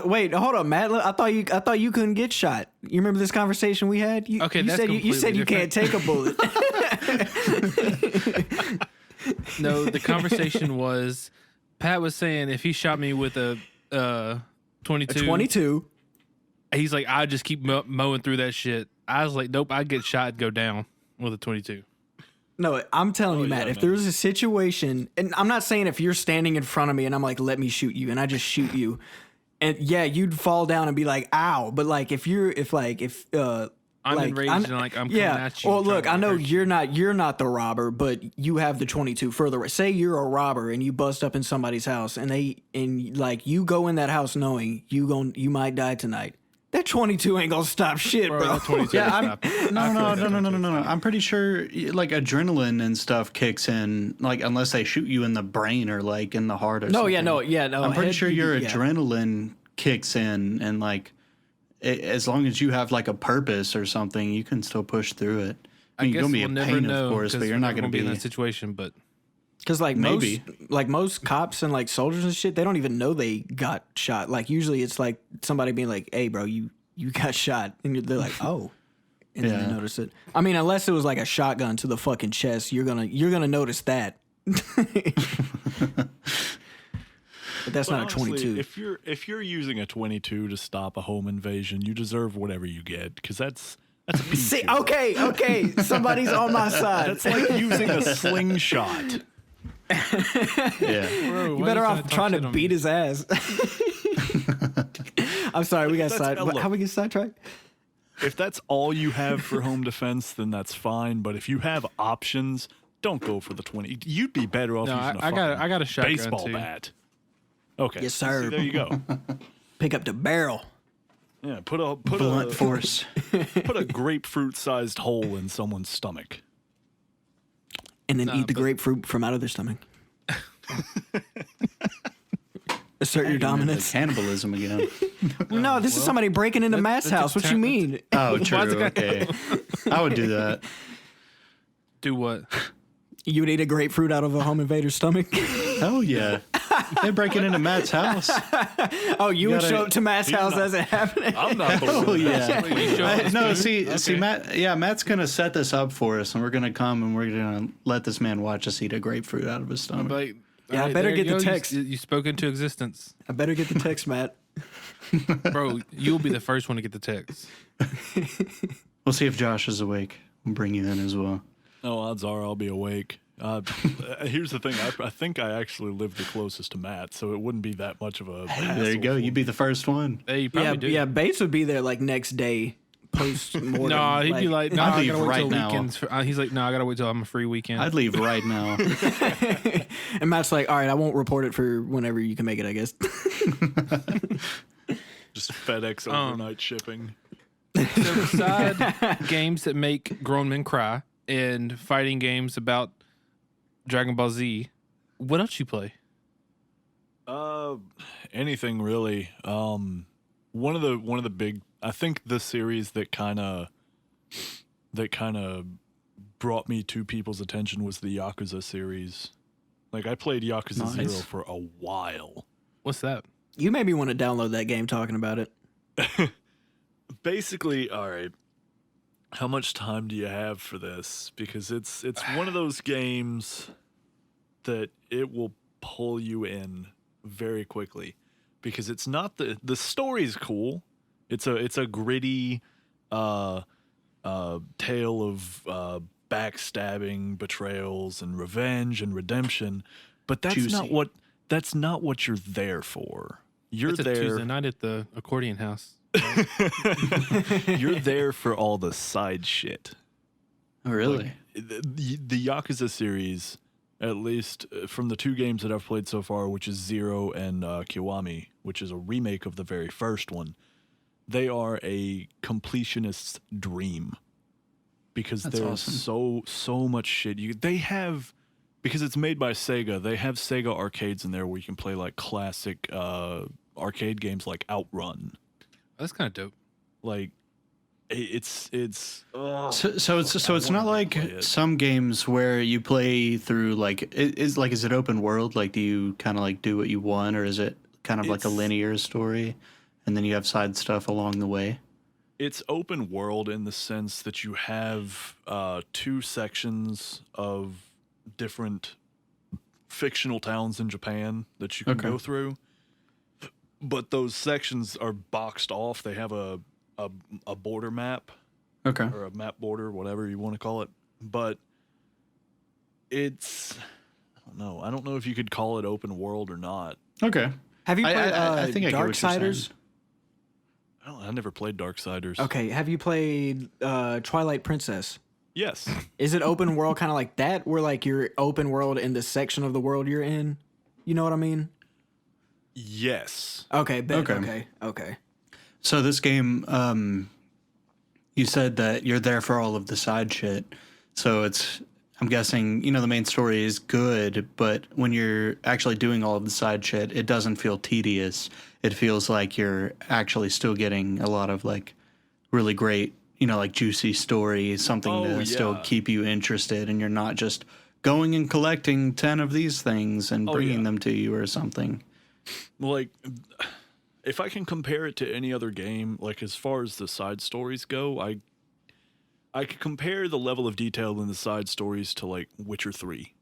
[SPEAKER 1] wait, hold on, Matt. I thought you couldn't get shot. You remember this conversation we had?
[SPEAKER 2] Okay,
[SPEAKER 1] you
[SPEAKER 2] that's
[SPEAKER 1] said you said you
[SPEAKER 2] completely
[SPEAKER 1] can't take a bullet.
[SPEAKER 2] No, the conversation was Pat was saying if he shot me with a 22,
[SPEAKER 1] 22.
[SPEAKER 2] he's like, I just keep mowing through that shit. I was like, nope, I'd get shot and go down with a 22.
[SPEAKER 1] No, I'm telling you, Matt,
[SPEAKER 3] yeah,
[SPEAKER 1] if
[SPEAKER 3] man.
[SPEAKER 1] there was a situation, and I'm not saying if you're standing in front of me and I'm like, let me shoot you, and I just shoot you, and yeah, you'd fall down and be like, ow. But like, if
[SPEAKER 2] I'm
[SPEAKER 1] like,
[SPEAKER 2] enraged and like I'm coming at you.
[SPEAKER 1] Well,
[SPEAKER 2] trying
[SPEAKER 1] look,
[SPEAKER 2] to
[SPEAKER 1] I know
[SPEAKER 2] hurt you.
[SPEAKER 1] you're not the robber, but you have the 22 further away. Say you're a robber and you bust up in somebody's house, and like you go in that house knowing you might die tonight. That 22 ain't gonna stop shit, bro.
[SPEAKER 2] That 22
[SPEAKER 4] Yeah,
[SPEAKER 2] stop.
[SPEAKER 4] No.
[SPEAKER 2] I feel like that 22
[SPEAKER 4] No.
[SPEAKER 2] stop.
[SPEAKER 4] I'm pretty sure like adrenaline and stuff kicks in, like unless they shoot you in the brain or like in the heart or
[SPEAKER 1] No,
[SPEAKER 4] something.
[SPEAKER 1] no.
[SPEAKER 4] I'm pretty
[SPEAKER 1] head-
[SPEAKER 4] sure your
[SPEAKER 1] yeah.
[SPEAKER 4] adrenaline kicks in, and like as long as you have like a purpose or something, you can still push through it. I mean,
[SPEAKER 2] guess
[SPEAKER 4] you're gonna be
[SPEAKER 2] we'll
[SPEAKER 4] in
[SPEAKER 2] never
[SPEAKER 4] pain,
[SPEAKER 2] know
[SPEAKER 4] of course, but
[SPEAKER 2] 'cause
[SPEAKER 4] you're
[SPEAKER 2] we're
[SPEAKER 4] not
[SPEAKER 2] never
[SPEAKER 4] gonna be.
[SPEAKER 2] in that situation. But
[SPEAKER 1] Because like
[SPEAKER 4] Maybe.
[SPEAKER 1] most cops and like soldiers and shit, they don't even know they got shot. Like usually it's like somebody being like, "Hey, bro, you got shot," and they're like, "Oh," and then
[SPEAKER 4] Yeah.
[SPEAKER 1] they notice it. I mean, unless it was like a shotgun to the fucking chest, you're gonna notice that. But that's
[SPEAKER 3] But
[SPEAKER 1] not
[SPEAKER 3] honestly,
[SPEAKER 1] a 22.
[SPEAKER 3] If you're using a 22 to stop a home invasion, you deserve whatever you get because that's a piece.
[SPEAKER 1] See, okay, somebody's on my side.
[SPEAKER 3] That's like using a slingshot.
[SPEAKER 4] Yeah.
[SPEAKER 2] bro,
[SPEAKER 1] You better off trying to beat his ass. I'm sorry, we got
[SPEAKER 3] That's- look.
[SPEAKER 1] how we get sidetracked?
[SPEAKER 3] If that's all you have for home defense, then that's fine. But if you have options, don't go for the 20. You'd be better off
[SPEAKER 2] No,
[SPEAKER 3] using
[SPEAKER 2] I got a shotgun
[SPEAKER 3] baseball
[SPEAKER 2] too.
[SPEAKER 3] bat. Okay.
[SPEAKER 1] Yes, sir.
[SPEAKER 3] See, there you go.
[SPEAKER 1] Pick up the barrel.
[SPEAKER 3] Yeah, put a
[SPEAKER 4] Blunt force.
[SPEAKER 3] put a grapefruit-sized hole in someone's stomach.
[SPEAKER 1] And then
[SPEAKER 2] Nah,
[SPEAKER 1] eat the
[SPEAKER 2] but-
[SPEAKER 1] grapefruit from out of their stomach. Assert your dominance.
[SPEAKER 4] Cannibalism again.
[SPEAKER 1] No, this is somebody breaking into Matt's
[SPEAKER 2] that's a
[SPEAKER 1] house. What you
[SPEAKER 2] turn-
[SPEAKER 1] mean?
[SPEAKER 4] Oh, true.
[SPEAKER 2] Why's it got-
[SPEAKER 4] Okay. I would do that.
[SPEAKER 2] Do what?
[SPEAKER 1] You would eat a grapefruit out of a home invader's stomach?
[SPEAKER 4] Hell yeah. They're breaking into Matt's house.
[SPEAKER 1] Oh, you would
[SPEAKER 4] gotta-
[SPEAKER 1] show up to Matt's house as it happened?
[SPEAKER 3] I'm not the one.
[SPEAKER 4] Oh yeah.
[SPEAKER 2] You show us
[SPEAKER 4] No,
[SPEAKER 2] food?
[SPEAKER 4] see,
[SPEAKER 2] Okay.
[SPEAKER 4] Matt. Yeah, Matt's gonna set this up for us, and we're gonna come and we're gonna let this man watch us eat a grapefruit out of his stomach.
[SPEAKER 2] Like,
[SPEAKER 1] Yeah, I
[SPEAKER 2] alright,
[SPEAKER 1] better
[SPEAKER 2] there you
[SPEAKER 1] get the
[SPEAKER 2] go.
[SPEAKER 1] text.
[SPEAKER 2] You spoke into existence,
[SPEAKER 1] I better get the text, Matt.
[SPEAKER 2] bro. You'll be the first one to get the text.
[SPEAKER 4] We'll see if Josh is awake. We'll bring you in as well.
[SPEAKER 3] No, odds are I'll be awake. Here's the thing. I think I actually live the closest to Matt, so it wouldn't be that much of a hassle.
[SPEAKER 4] There you go.
[SPEAKER 3] for
[SPEAKER 4] You'd be the first one.
[SPEAKER 2] Hey, you probably
[SPEAKER 1] Yeah,
[SPEAKER 2] do.
[SPEAKER 1] yeah. Bates would be there like next day, post mortem.
[SPEAKER 2] No, he'd be like, no,
[SPEAKER 4] I'd
[SPEAKER 2] I
[SPEAKER 4] leave
[SPEAKER 2] gotta wait
[SPEAKER 4] right
[SPEAKER 2] till
[SPEAKER 4] now.
[SPEAKER 2] weekends. He's like, no, I gotta wait till I'm a free weekend.
[SPEAKER 4] I'd leave right now.
[SPEAKER 1] and Matt's like, all right, I won't report it for whenever you can make it, I guess.
[SPEAKER 3] just FedEx overnight shipping.
[SPEAKER 2] So beside games that make grown men cry, and fighting games about Dragon Ball Z. What else you play?
[SPEAKER 3] Anything really. One of the big, I think the series that kind of brought me to people's attention was the Yakuza series. Like I played Yakuza 0 for a while.
[SPEAKER 2] What's that?
[SPEAKER 1] You made me want to download that game talking about it.
[SPEAKER 3] Basically, all right. How much time do you have for this? Because it's one of those games that it will pull you in very quickly. Because it's not the story's cool. It's a gritty tale of backstabbing, betrayals, and revenge and redemption. But that's not what you're there for. You're
[SPEAKER 2] It's a
[SPEAKER 3] there
[SPEAKER 2] Tuesday night at the Accordion house.
[SPEAKER 3] You're there for all the side shit.
[SPEAKER 4] Oh, really?
[SPEAKER 3] Like, the Yakuza series, at least from the 2 games that I've played so far, which is Zero and Kiwami, which is a remake of the very first one, they are a completionist's dream. Because
[SPEAKER 4] That's
[SPEAKER 3] there's
[SPEAKER 4] awesome.
[SPEAKER 3] so much shit. They have, because it's made by Sega, they have Sega arcades in there where you can play like classic arcade games like Outrun.
[SPEAKER 2] That's kind of dope.
[SPEAKER 3] Like it's
[SPEAKER 4] So it's not like some games where you play through like is it open world? Like do you kind of like do what you want, or is it kind of like a linear story, and then you have side stuff along the way?
[SPEAKER 3] It's open world in the sense that you have 2 sections of different fictional towns in Japan that you can go through. But those sections are boxed off. They have a border map.
[SPEAKER 4] Okay.
[SPEAKER 3] Or a map border, whatever you want to call it. But it's, I don't know if you could call it open world or not.
[SPEAKER 4] Okay.
[SPEAKER 1] Have you played
[SPEAKER 4] I think I get what you're
[SPEAKER 1] Darksiders?
[SPEAKER 3] I never played Darksiders.
[SPEAKER 1] Okay. Have you played Twilight Princess?
[SPEAKER 3] Yes.
[SPEAKER 1] Is it open world kind of like that, where like you're open world in the section of the world you're in? You know what I mean?
[SPEAKER 3] Yes.
[SPEAKER 1] Okay.
[SPEAKER 4] Okay.
[SPEAKER 1] Okay.
[SPEAKER 4] So this game, you said that you're there for all of the side shit. So I'm guessing, the main story is good, but when you're actually doing all of the side shit, it doesn't feel tedious. It feels like you're actually still getting a lot of like really great, like juicy story, something to still keep you interested, and you're not just going and collecting 10 of these things and bringing them to you or something.
[SPEAKER 3] Like, if I can compare it to any other game, like as far as the side stories go, I could compare the level of detail in the side stories to like Witcher 3.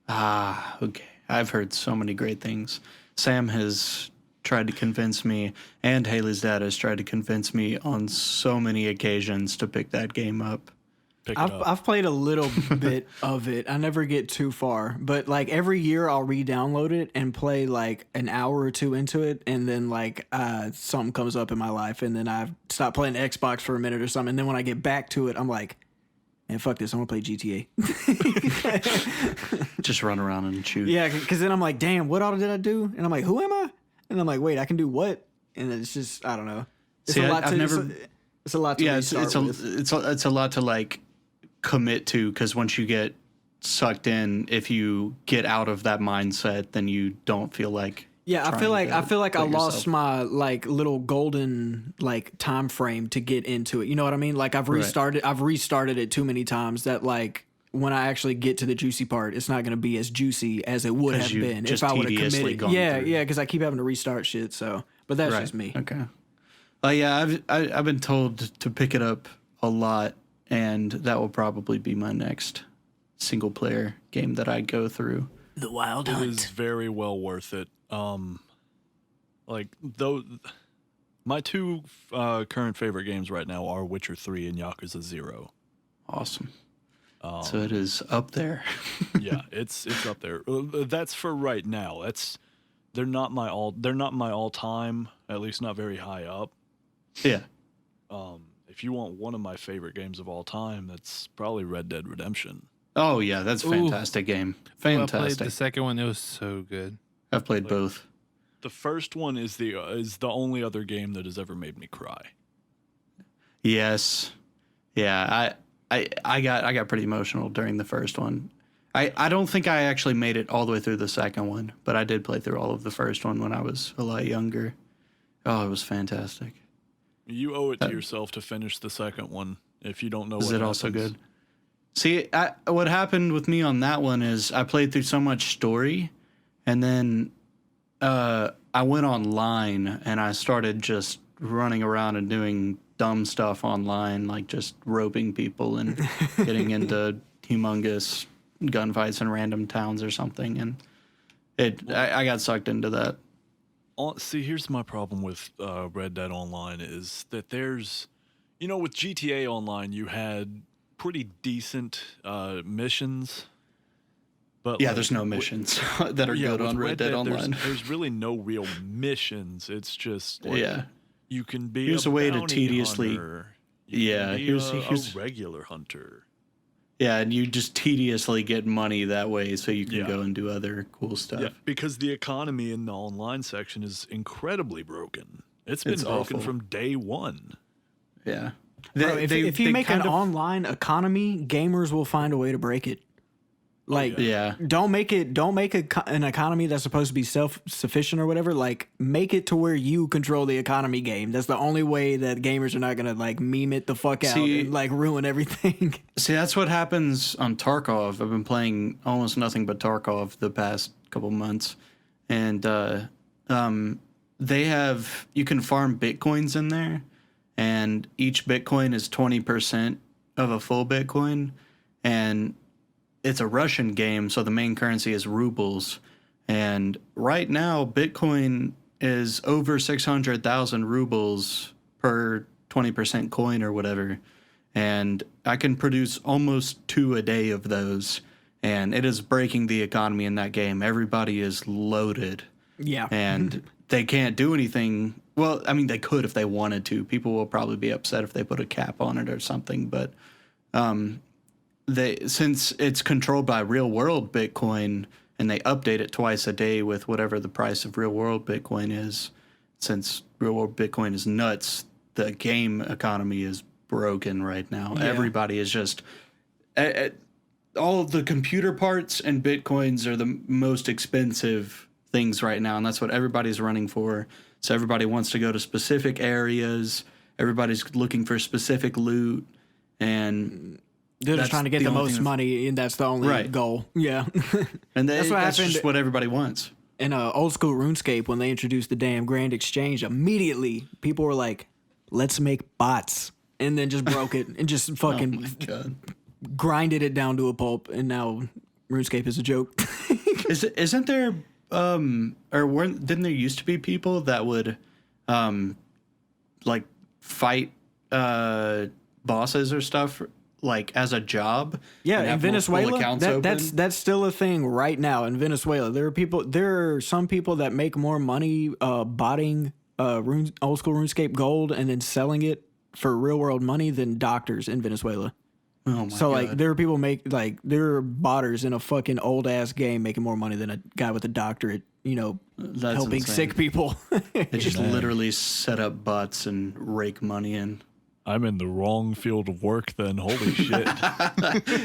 [SPEAKER 4] Ah, okay. I've heard so many great things. Sam has tried to convince me, and Haley's dad has tried to convince me on so many occasions to pick that game up.
[SPEAKER 1] I've played a little bit of it. I never get too far, but like every year I'll re-download it and play like an hour or 2 into it, and then like something comes up in my life, and then I stop playing Xbox for a minute or something, and then when I get back to it, I'm like, man, fuck this, I want to play GTA.
[SPEAKER 4] Just run around and shoot.
[SPEAKER 1] Yeah, because then I'm like, damn, what all did I do? And I'm like, who am I? And I'm like, wait, I can do what? And then it's just, I don't know. It's
[SPEAKER 4] See,
[SPEAKER 1] a lot
[SPEAKER 4] I've
[SPEAKER 1] to.
[SPEAKER 4] never.
[SPEAKER 1] It's a lot to.
[SPEAKER 4] Yeah,
[SPEAKER 1] restart with.
[SPEAKER 4] it's a lot to like commit to, because once you get sucked in, if you get out of that mindset, then you don't feel like.
[SPEAKER 1] Yeah, I feel like I lost
[SPEAKER 4] yourself.
[SPEAKER 1] my like little golden like time frame to get into it. You know what I mean? Like I've restarted it too many times that like when I actually get to the juicy part, it's not going to be as juicy as it would have
[SPEAKER 4] you've
[SPEAKER 1] been
[SPEAKER 4] just
[SPEAKER 1] if I would have
[SPEAKER 4] tediously
[SPEAKER 1] committed.
[SPEAKER 4] gone
[SPEAKER 1] Yeah,
[SPEAKER 4] through.
[SPEAKER 1] yeah, because I keep having to restart shit. So, but that's just me.
[SPEAKER 4] Okay. Yeah, I've been told to pick it up a lot, and that will probably be my next single player game that I go through.
[SPEAKER 1] The Wild
[SPEAKER 3] It
[SPEAKER 1] Hunt.
[SPEAKER 3] is very well worth it. Like though, my 2 current favorite games right now are Witcher 3 and Yakuza 0.
[SPEAKER 4] Awesome. So it is up there.
[SPEAKER 3] Yeah, it's up there. That's for right now. They're not my all time, at least not very high up.
[SPEAKER 4] Yeah.
[SPEAKER 3] If you want one of my favorite games of all time, that's probably Red Dead Redemption.
[SPEAKER 4] Oh yeah, that's a fantastic game.
[SPEAKER 2] Well, I played
[SPEAKER 4] Fantastic.
[SPEAKER 2] the second one. It was so good.
[SPEAKER 4] I've played both.
[SPEAKER 3] The first one is the only other game that has ever made me cry.
[SPEAKER 4] Yes. Yeah, I got pretty emotional during the first one. I don't think I actually made it all the way through the second one, but I did play through all of the first one when I was a lot younger. Oh, it was fantastic.
[SPEAKER 3] You owe it to yourself to finish the second one if you don't know what
[SPEAKER 4] Is it
[SPEAKER 3] happens.
[SPEAKER 4] also good? See, what happened with me on that one is I played through so much story, and then I went online and I started just running around and doing dumb stuff online, like just roping people and getting into humongous gunfights in random towns or something. And I got sucked into that.
[SPEAKER 3] See, here's my problem with Red Dead Online is that there's, with GTA Online, you had pretty decent missions. But
[SPEAKER 4] yeah, there's no missions that are good on Red Dead Online.
[SPEAKER 3] There's really no real missions. It's just like you can be
[SPEAKER 4] here's a way to tediously
[SPEAKER 3] hunter. Here's a regular hunter.
[SPEAKER 4] Yeah, and you just tediously get money that way so you can go and do other cool stuff. Yeah,
[SPEAKER 3] because the economy in the online section is incredibly broken. It's been broken from day one.
[SPEAKER 4] Yeah.
[SPEAKER 1] Bro, if you make an online economy, gamers will find a way to break it. Like, don't make an economy that's supposed to be self-sufficient or whatever. Like, make it to where you control the economy game. That's the only way that gamers are not gonna like meme it the fuck out and like ruin everything.
[SPEAKER 4] See, that's what happens on Tarkov. I've been playing almost nothing but Tarkov the past couple months, and you can farm bitcoins in there, and each bitcoin is 20% of a full bitcoin, and it's a Russian game, so the main currency is rubles. And right now, Bitcoin is over 600,000 rubles per 20% coin or whatever. And I can produce almost 2 a day of those. And it is breaking the economy in that game. Everybody is loaded. Yeah. And they can't do anything. Well, I mean, they could if they wanted to. People will probably be upset if they put a cap on it or something. But since it's controlled by real world Bitcoin and they update it twice a day with whatever the price of real world Bitcoin is, since real world Bitcoin is nuts, the game economy is broken right now. Yeah. Everybody is just all of the computer parts and Bitcoins are the most expensive things right now, and that's what everybody's running for. So everybody wants to go to specific areas. Everybody's looking for specific loot, and
[SPEAKER 1] they're just trying to get the most money, and that's the only goal. Yeah.
[SPEAKER 4] And that's just what everybody wants.
[SPEAKER 1] In old school RuneScape, when they introduced the damn Grand Exchange, immediately people were like, let's make bots. And then just broke it and just fucking grinded it down to a pulp. And now RuneScape is a joke.
[SPEAKER 4] Isn't there, didn't there used to be people that would, like, fight bosses or stuff like as a job?
[SPEAKER 1] Yeah, in Venezuela, that's still a thing right now in Venezuela. There are some people that make more money botting old school RuneScape gold and then selling it for real world money than doctors in Venezuela.
[SPEAKER 4] Oh my
[SPEAKER 1] so
[SPEAKER 4] God.
[SPEAKER 1] Like there are people there are botters in a fucking old ass game making more money than a guy with a doctorate,
[SPEAKER 4] That's
[SPEAKER 1] helping
[SPEAKER 4] insane.
[SPEAKER 1] sick people.
[SPEAKER 4] They just literally set up bots and rake money in.
[SPEAKER 3] I'm in the wrong field of work then. Holy shit.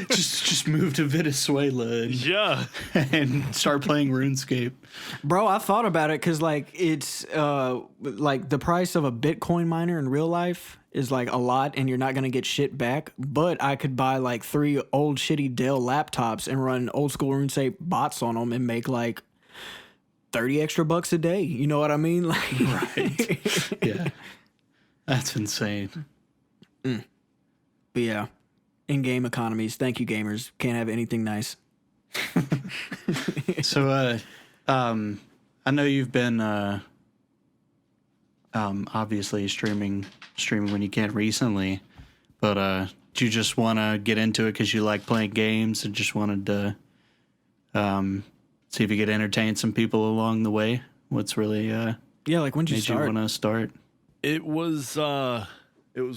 [SPEAKER 4] just move to Venezuela and start playing RuneScape.
[SPEAKER 1] Bro, I thought about it because it's like the price of a Bitcoin miner in real life is like a lot and you're not going to get shit back. But I could buy like 3 old shitty Dell laptops and run old school RuneScape bots on them and make like 30 extra bucks a day. You know what I mean? Like,
[SPEAKER 4] right. Yeah. That's insane.
[SPEAKER 1] But yeah, in-game economies. Thank you, gamers. Can't have anything nice.
[SPEAKER 4] So, I know you've been obviously streaming when you can recently, but do you just want to get into it because you like playing games and just wanted to see if you could entertain some people along the way? What's really
[SPEAKER 1] like when did you start?
[SPEAKER 4] You want to start?
[SPEAKER 3] It was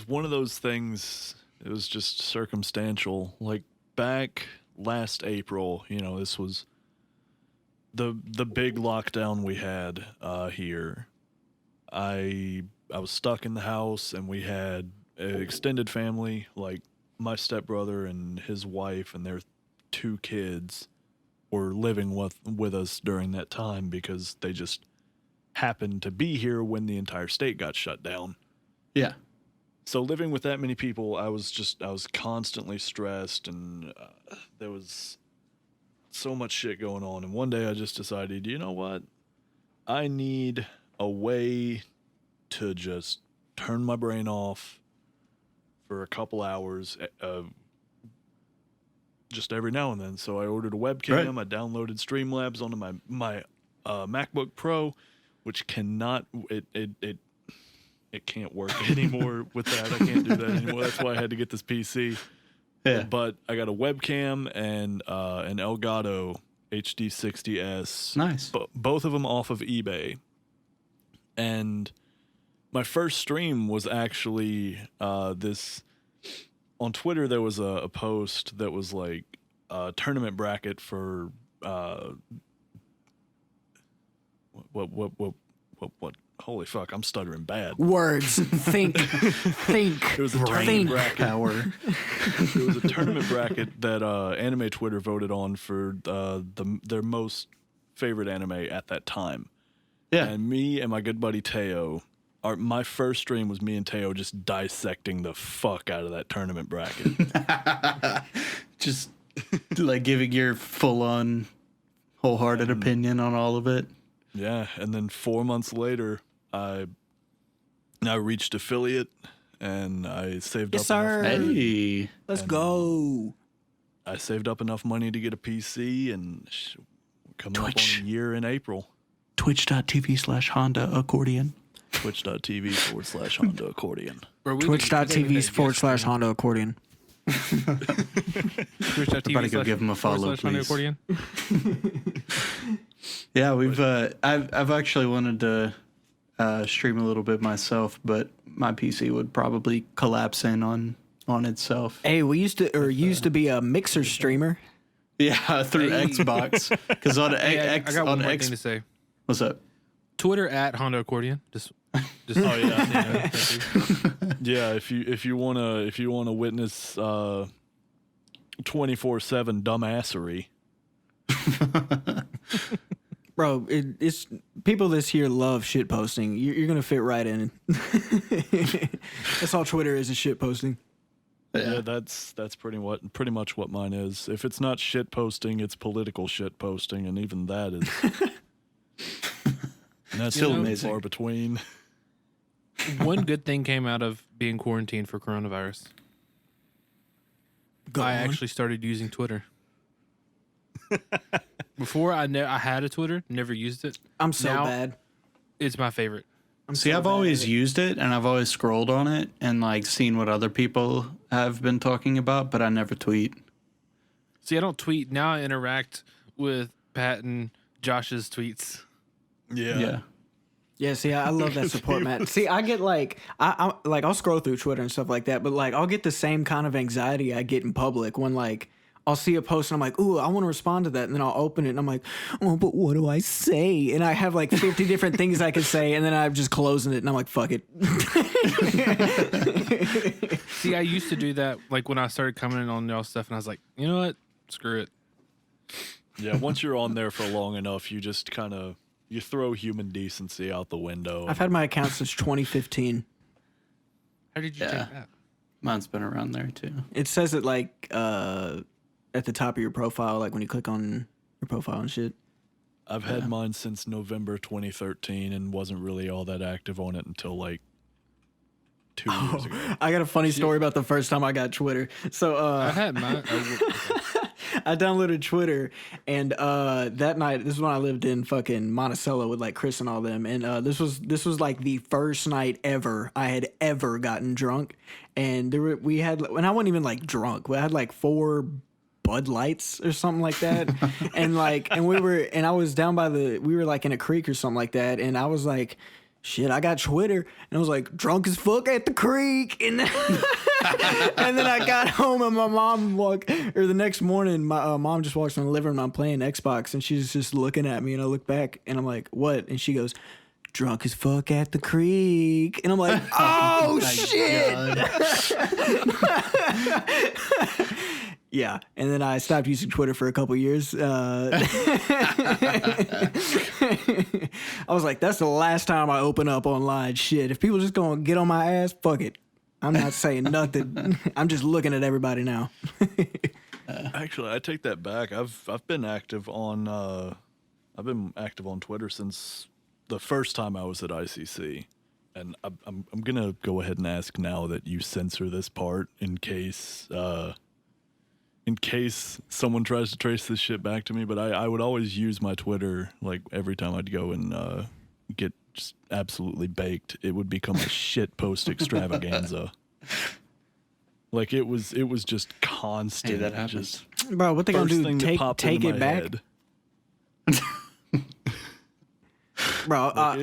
[SPEAKER 3] one of those things. It was just circumstantial. Like back last April, this was the big lockdown we had here. I was stuck in the house, and we had an extended family. Like my stepbrother and his wife and their 2 kids were living with us during that time because they just happened to be here when the entire state got shut down.
[SPEAKER 4] Yeah.
[SPEAKER 3] So living with that many people, I was constantly stressed, and there was so much shit going on. And one day I just decided, you know what? I need a way to just turn my brain off for a couple hours, just every now and then. So I ordered a webcam. Right. I downloaded Streamlabs onto my MacBook Pro, which cannot it can't work anymore with that. I can't do that anymore. That's why I had to get this PC. Yeah. But I got a webcam and an Elgato HD60S.
[SPEAKER 4] Nice.
[SPEAKER 3] Both of them off of eBay. And my first stream was actually this. On Twitter, there was a post that was like a tournament bracket for what? Holy fuck! I'm stuttering bad.
[SPEAKER 1] Words. Think.
[SPEAKER 3] It was a tournament bracket. Power. It was a tournament bracket that Anime Twitter voted on for their most favorite anime at that time.
[SPEAKER 4] Yeah.
[SPEAKER 3] And me and my good buddy Teo, my first stream was me and Teo just dissecting the fuck out of that tournament bracket.
[SPEAKER 4] Just like giving your full-on, wholehearted opinion on all of it.
[SPEAKER 3] Yeah, and then 4 months later, I reached affiliate, and I saved up enough money.
[SPEAKER 4] Hey,
[SPEAKER 1] let's go.
[SPEAKER 3] I saved up enough money to get a PC, and coming up on a year in April.
[SPEAKER 4] Twitch.tv/HondaAccordion.
[SPEAKER 3] Twitch.tv/HondaAccordion.
[SPEAKER 1] Twitch.tv/HondaAccordion.
[SPEAKER 4] Twitch.tv. About to go give him a follow, please. Yeah, I've actually wanted to stream a little bit myself, but my PC would probably collapse in on itself.
[SPEAKER 1] Hey, we used to be a mixer streamer.
[SPEAKER 4] Yeah, through Xbox. Because on X,
[SPEAKER 2] I got one more
[SPEAKER 4] thing
[SPEAKER 2] to say.
[SPEAKER 4] What's up?
[SPEAKER 2] Twitter @HondaAccordion. Just oh
[SPEAKER 3] yeah, yeah. If you wanna witness 24/7 dumbassery.
[SPEAKER 1] Bro, it's people this year love shit posting. You're gonna fit right in. That's all Twitter is shit posting.
[SPEAKER 3] Yeah, that's pretty much what mine is. If it's not shit posting, it's political shit posting, and even that is that's still amazing. Far between.
[SPEAKER 2] One good thing came out of being quarantined for coronavirus. I actually started using Twitter. Before I had a Twitter, never used it.
[SPEAKER 1] I'm so bad.
[SPEAKER 2] It's my favorite.
[SPEAKER 4] I've always used it, and I've always scrolled on it and like seen what other people have been talking about, but I never tweet.
[SPEAKER 2] See, I don't tweet now. I interact with Pat and Josh's tweets.
[SPEAKER 3] Yeah.
[SPEAKER 1] See, I love that support, Matt. See, I get like I'll scroll through Twitter and stuff like that, but like I'll get the same kind of anxiety I get in public when like I'll see a post and I'm like, ooh, I want to respond to that. And then I'll open it and I'm like, oh, but what do I say? And I have like 50 different things I could say. And then I'm just closing it and I'm like, fuck it.
[SPEAKER 2] See, I used to do that like when I started coming in on y'all stuff and I was like, you know what? Screw it.
[SPEAKER 3] Yeah, once you're on there for long enough, you just kind of, you throw human decency out the window.
[SPEAKER 1] I've had my account since 2015.
[SPEAKER 2] How did you take that?
[SPEAKER 4] Mine's been around there too.
[SPEAKER 1] It says it like, at the top of your profile, like when you click on your profile and shit.
[SPEAKER 3] I've had mine since November 2013 and wasn't really all that active on it until like 2 years ago.
[SPEAKER 1] I got a funny story about the first time I got Twitter. So
[SPEAKER 2] I had mine.
[SPEAKER 1] I downloaded Twitter, and that night, this is when I lived in fucking Monticello with like Chris and all them, and this was like the first night ever I had ever gotten drunk, and we had, and I wasn't even like drunk. We had like 4 Bud Lights or something like that. and I was down by we were like in a creek or something like that. And I was like, shit, I got Twitter. And I was like, drunk as fuck at the creek. And then, and then I got home and my mom the next morning, my mom just walks in the living room. I'm playing Xbox and she's just looking at me and I look back and I'm like, what? And she goes, drunk as fuck at the creek. And I'm like, oh, shit. Yeah. And then I stopped using Twitter for a couple years. I was like, that's the last time I open up online. Shit. If people just gonna get on my ass, fuck it. I'm not saying nothing. I'm just looking at everybody now.
[SPEAKER 3] Actually, I take that back. I've been active on Twitter since the first time I was at ICC, and I'm gonna go ahead and ask now that you censor this part in case someone tries to trace this shit back to me. But I would always use my Twitter like every time I'd go and get just absolutely baked. It would become a shit post extravaganza. Like it was just constant.
[SPEAKER 4] Hey, that happens.
[SPEAKER 1] Bro, what they gonna do? Take it back? Bro,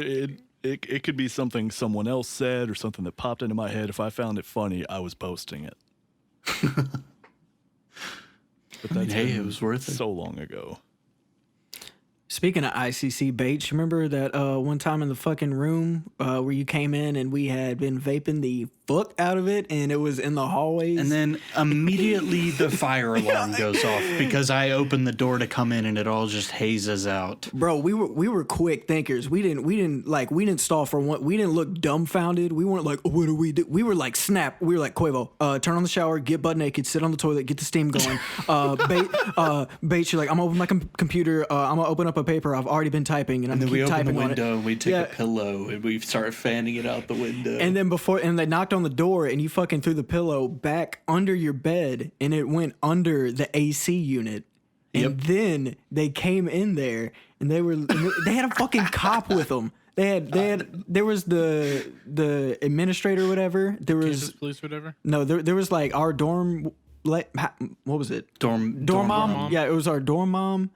[SPEAKER 3] it could be something someone else said or something that popped into my head. If I found it funny, I was posting it. But that's
[SPEAKER 4] it was worth it.
[SPEAKER 3] So long ago.
[SPEAKER 1] speaking of ICC baits, remember that one time in the fucking room where you came in and we had been vaping the fuck out of it, and it was in the hallways,
[SPEAKER 4] and then immediately the fire alarm goes off because I opened the door to come in and it all just hazes out.
[SPEAKER 1] Bro, we were quick thinkers. We didn't stall for one. We didn't look dumbfounded. We weren't like, what do we do? We were like, snap. We were like, Quavo, turn on the shower, get butt naked, sit on the toilet, get the steam going. Bates, you're like, I'm gonna open my computer. I'm gonna open up a paper. I've already been typing, and I'm gonna keep typing on it.
[SPEAKER 4] And then we open the window and we take a pillow and we start fanning it out the window.
[SPEAKER 1] And then they knocked on the door and you fucking threw the pillow back under your bed and it went under the AC unit. And then they came in there and they had a fucking cop with them. There was the administrator or whatever. There was
[SPEAKER 2] Kansas police, whatever.
[SPEAKER 1] No, there was like our dorm. What was it?
[SPEAKER 4] Dorm
[SPEAKER 1] mom. Yeah, it was our dorm mom.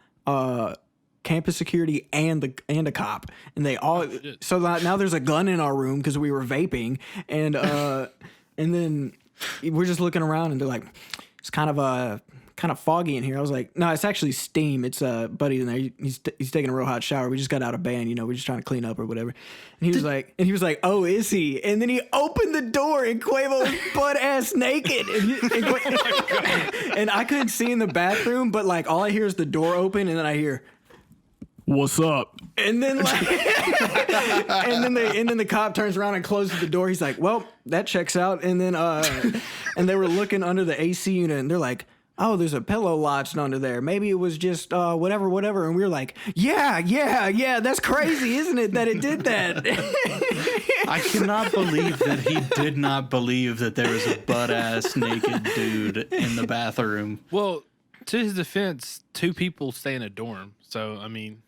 [SPEAKER 1] Campus security and a cop, and they all. So now there's a gun in our room because we were vaping, and then we're just looking around, and they're like, it's kind of foggy in here. I was like, no, it's actually steam. It's buddy in there. He's taking a real hot shower. We just got out of band, we're just trying to clean up or whatever. And he was like, oh, is he? And then he opened the door and Quavo was butt ass naked. And I couldn't see in the bathroom, but like all I hear is the door open, and then I hear, what's up? And then like, and then the cop turns around and closes the door. He's like, well, that checks out. And then and they were looking under the AC unit, and they're like, oh, there's a pillow lodged under there. Maybe it was just whatever. And we were like, yeah, that's crazy, isn't it, that it did that?
[SPEAKER 4] I cannot believe that he did not believe that there was a butt-ass naked dude in the bathroom.
[SPEAKER 2] Well, to his defense, 2 people stay in a dorm. So, I mean...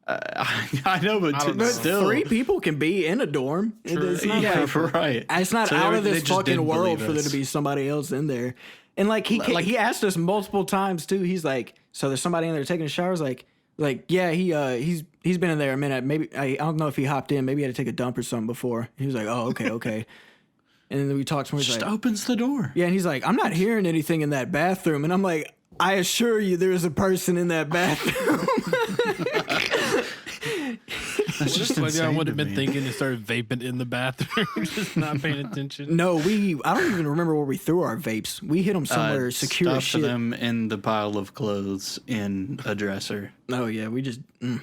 [SPEAKER 4] I know, but still.
[SPEAKER 1] 3 people can be in a dorm. It's not
[SPEAKER 4] right.
[SPEAKER 1] It's not out of this fucking world for there to be somebody else in there. And like he asked us multiple times too. He's like, so there's somebody in there taking a shower. Like yeah, he's been in there a minute. Maybe I don't know if he hopped in. Maybe he had to take a dump or something before. He was like, oh, okay. And then we talked to him. He's
[SPEAKER 4] just
[SPEAKER 1] like,
[SPEAKER 4] opens the door.
[SPEAKER 1] Yeah, and he's like, I'm not hearing anything in that bathroom. And I'm like, I assure you, there is a person in that bathroom.
[SPEAKER 2] That's just maybe I would have been thinking and started vaping in the bathroom, just not paying attention.
[SPEAKER 1] No, I don't even remember where we threw our vapes. We hit them somewhere secure as shit.
[SPEAKER 4] Stuffed them in the pile of clothes in a dresser.
[SPEAKER 1] Oh yeah, we just. But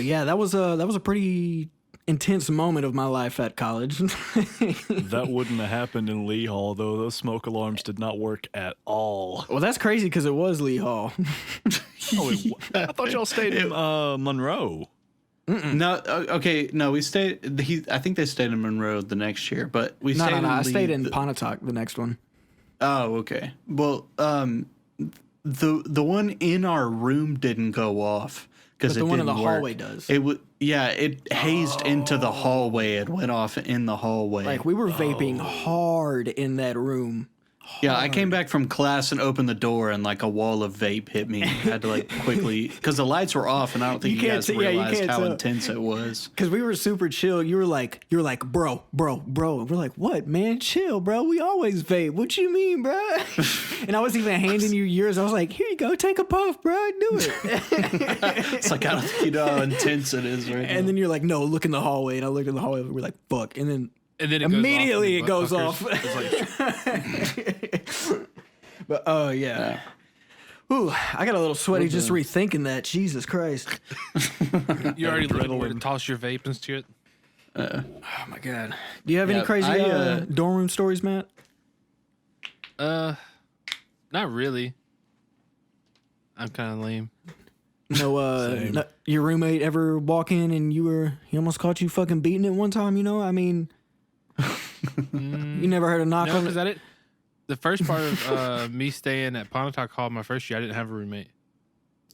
[SPEAKER 1] yeah, that was a pretty intense moment of my life at college.
[SPEAKER 3] That wouldn't have happened in Lee Hall, though. Those smoke alarms did not work at all.
[SPEAKER 1] Well, that's crazy because it was Lee Hall.
[SPEAKER 3] I thought y'all stayed in Monroe.
[SPEAKER 4] No, okay, no, we stayed. I think they stayed in Monroe the next year, but we stayed.
[SPEAKER 1] No, I stayed in Pontotoc the next one.
[SPEAKER 4] Oh, okay. Well, the one in our room didn't go off because the one in the
[SPEAKER 1] hallway does.
[SPEAKER 4] It hazed into the hallway. It went off in the hallway.
[SPEAKER 1] Like we were vaping hard in that room.
[SPEAKER 4] Yeah, I came back from class and opened the door, and like a wall of vape hit me. I had to like quickly because the lights were off, and I don't think you guys realized how intense it was.
[SPEAKER 1] Because we were super chill. You were like, bro. And we're like, what, man? Chill, bro. We always vape. What you mean, bro? And I was even handing you yours. I was like, here you go, take a puff, bro. Do it.
[SPEAKER 4] It's like, I don't think you know how intense it is right now.
[SPEAKER 1] And then you're like, no, look in the hallway. And I looked in the hallway. And we're like, fuck. And then
[SPEAKER 2] it
[SPEAKER 1] immediately
[SPEAKER 2] goes off.
[SPEAKER 1] But oh yeah. Ooh, I got a little sweaty just rethinking that. Jesus Christ.
[SPEAKER 2] You already looking where to toss your vape and shit?
[SPEAKER 1] Oh my god. Do you have any crazy dorm room stories, Matt?
[SPEAKER 2] Not really. I'm kind of lame.
[SPEAKER 1] No, your roommate ever walk in and he almost caught you fucking beating it one time, you know? I mean, you never heard a knock on
[SPEAKER 2] is that it? The first part of me staying at Pontotoc Hall my first year, I didn't have a roommate.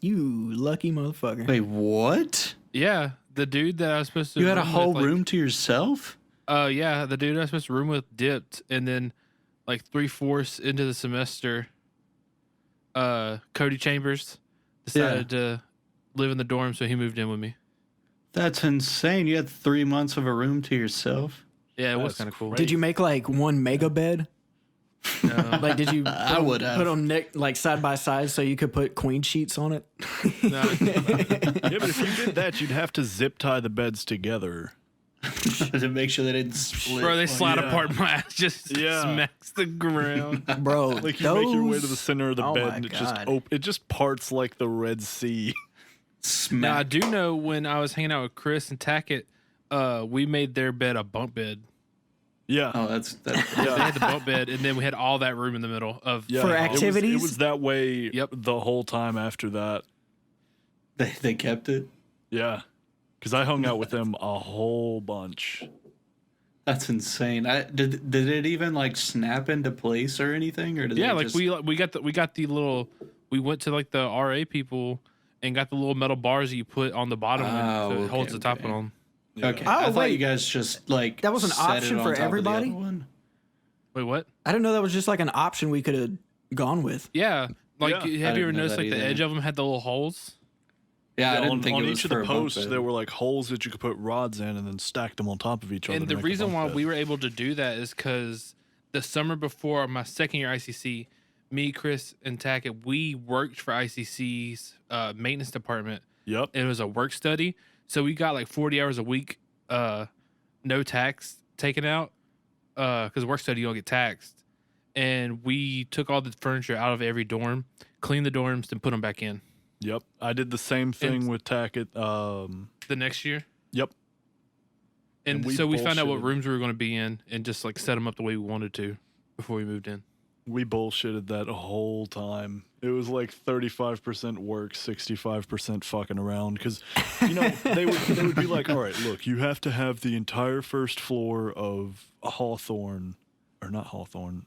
[SPEAKER 1] You lucky motherfucker.
[SPEAKER 4] Wait, what?
[SPEAKER 2] Yeah, the dude that I was supposed to.
[SPEAKER 4] You had a whole room to yourself?
[SPEAKER 2] Yeah, the dude I was supposed to room with dipped, and then like 3/4 into the semester, Cody Chambers decided to live in the dorm, so he moved in with me.
[SPEAKER 4] That's insane. You had 3 months of a room to yourself?
[SPEAKER 2] Yeah, it was kind of cool.
[SPEAKER 1] Did you make like one mega bed?
[SPEAKER 2] No.
[SPEAKER 1] Like, did you?
[SPEAKER 4] I would have
[SPEAKER 1] put them like side by side so you could put queen sheets on it.
[SPEAKER 2] No.
[SPEAKER 3] Yeah, but if you did that, you'd have to zip tie the beds together
[SPEAKER 4] to make sure they didn't split.
[SPEAKER 2] Bro, they slide apart. My ass just smacks the ground.
[SPEAKER 1] Bro,
[SPEAKER 3] like you make your way to the center of the bed and it just parts like the Red Sea.
[SPEAKER 2] Now I do know when I was hanging out with Chris and Tackett, we made their bed a bunk bed.
[SPEAKER 3] Yeah.
[SPEAKER 4] Oh, that's
[SPEAKER 2] They had the bunk bed, and then we had all that room in the middle of
[SPEAKER 1] for activities.
[SPEAKER 3] It was that way. The whole time after that.
[SPEAKER 4] They kept it.
[SPEAKER 3] Yeah, because I hung out with them a whole bunch.
[SPEAKER 4] That's insane. Did it even like snap into place or anything, or did
[SPEAKER 2] we got the little. We went to like the RA people and got the little metal bars that you put on the bottom so it holds the top on.
[SPEAKER 3] Yeah.
[SPEAKER 4] Okay. I thought you guys just like
[SPEAKER 1] that was an option for everybody.
[SPEAKER 2] Wait, what?
[SPEAKER 1] I didn't know that was just like an option we could have gone with.
[SPEAKER 2] Yeah, have you ever noticed like the edge of them had the little holes?
[SPEAKER 4] Yeah, I didn't think
[SPEAKER 3] on
[SPEAKER 4] it was
[SPEAKER 3] each of the posts there were like holes that you could put rods in and then stack them on top of each other.
[SPEAKER 2] And the reason why we were able to do that is because the summer before my second year ICC, me, Chris, and Tackett, we worked for ICC's maintenance department.
[SPEAKER 3] Yep.
[SPEAKER 2] It was a work study. So we got like 40 hours a week, no tax taken out, because work study you don't get taxed. And we took all the furniture out of every dorm, cleaned the dorms, and put them back in.
[SPEAKER 3] Yep. I did the same thing with Tackett.
[SPEAKER 2] The next year?
[SPEAKER 3] Yep.
[SPEAKER 2] And so we found out what rooms we were going to be in and just like set them up the way we wanted to before we moved in.
[SPEAKER 3] We bullshitted that whole time. It was like 35% work, 65% fucking around. Because, they would be like, all right, look, you have to have the entire first floor of Hawthorne, or not Hawthorne,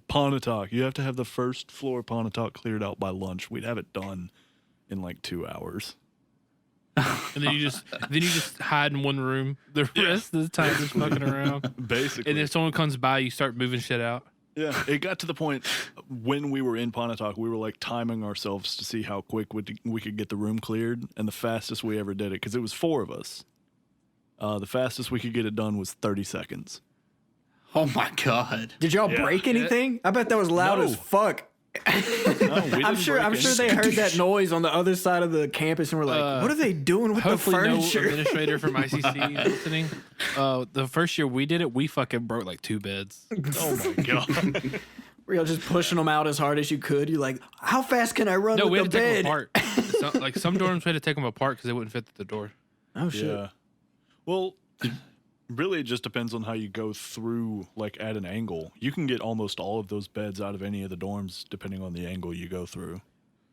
[SPEAKER 3] Pontotoc. You have to have the first floor of Pontotoc cleared out by lunch. We'd have it done in like 2 hours.
[SPEAKER 2] And then you just hide in one room the rest of the time, just fucking around.
[SPEAKER 3] Basically.
[SPEAKER 2] And if someone comes by, you start moving shit out.
[SPEAKER 3] Yeah, it got to the point when we were in Pontotoc, we were like timing ourselves to see how quick we could get the room cleared, and the fastest we ever did it, because it was 4 of us. The fastest we could get it done was 30 seconds.
[SPEAKER 4] Oh my god!
[SPEAKER 1] Did y'all break anything? I bet that was loud as fuck. I'm sure they heard that noise on the other side of the campus and were like, what are they doing with the furniture?
[SPEAKER 2] No administrator from ICC listening. The first year we did it, we fucking broke like 2 beds.
[SPEAKER 3] Oh my god.
[SPEAKER 1] Were y'all just pushing them out as hard as you could? You're like, how fast can I run
[SPEAKER 2] we
[SPEAKER 1] with
[SPEAKER 2] had
[SPEAKER 1] the
[SPEAKER 2] to
[SPEAKER 1] bed?
[SPEAKER 2] take them apart. Like some dorms we had to take them apart because they wouldn't fit through the door.
[SPEAKER 1] Oh shit.
[SPEAKER 3] Yeah. Well, really, it just depends on how you go through, like, at an angle. You can get almost all of those beds out of any of the dorms, depending on the angle you go through.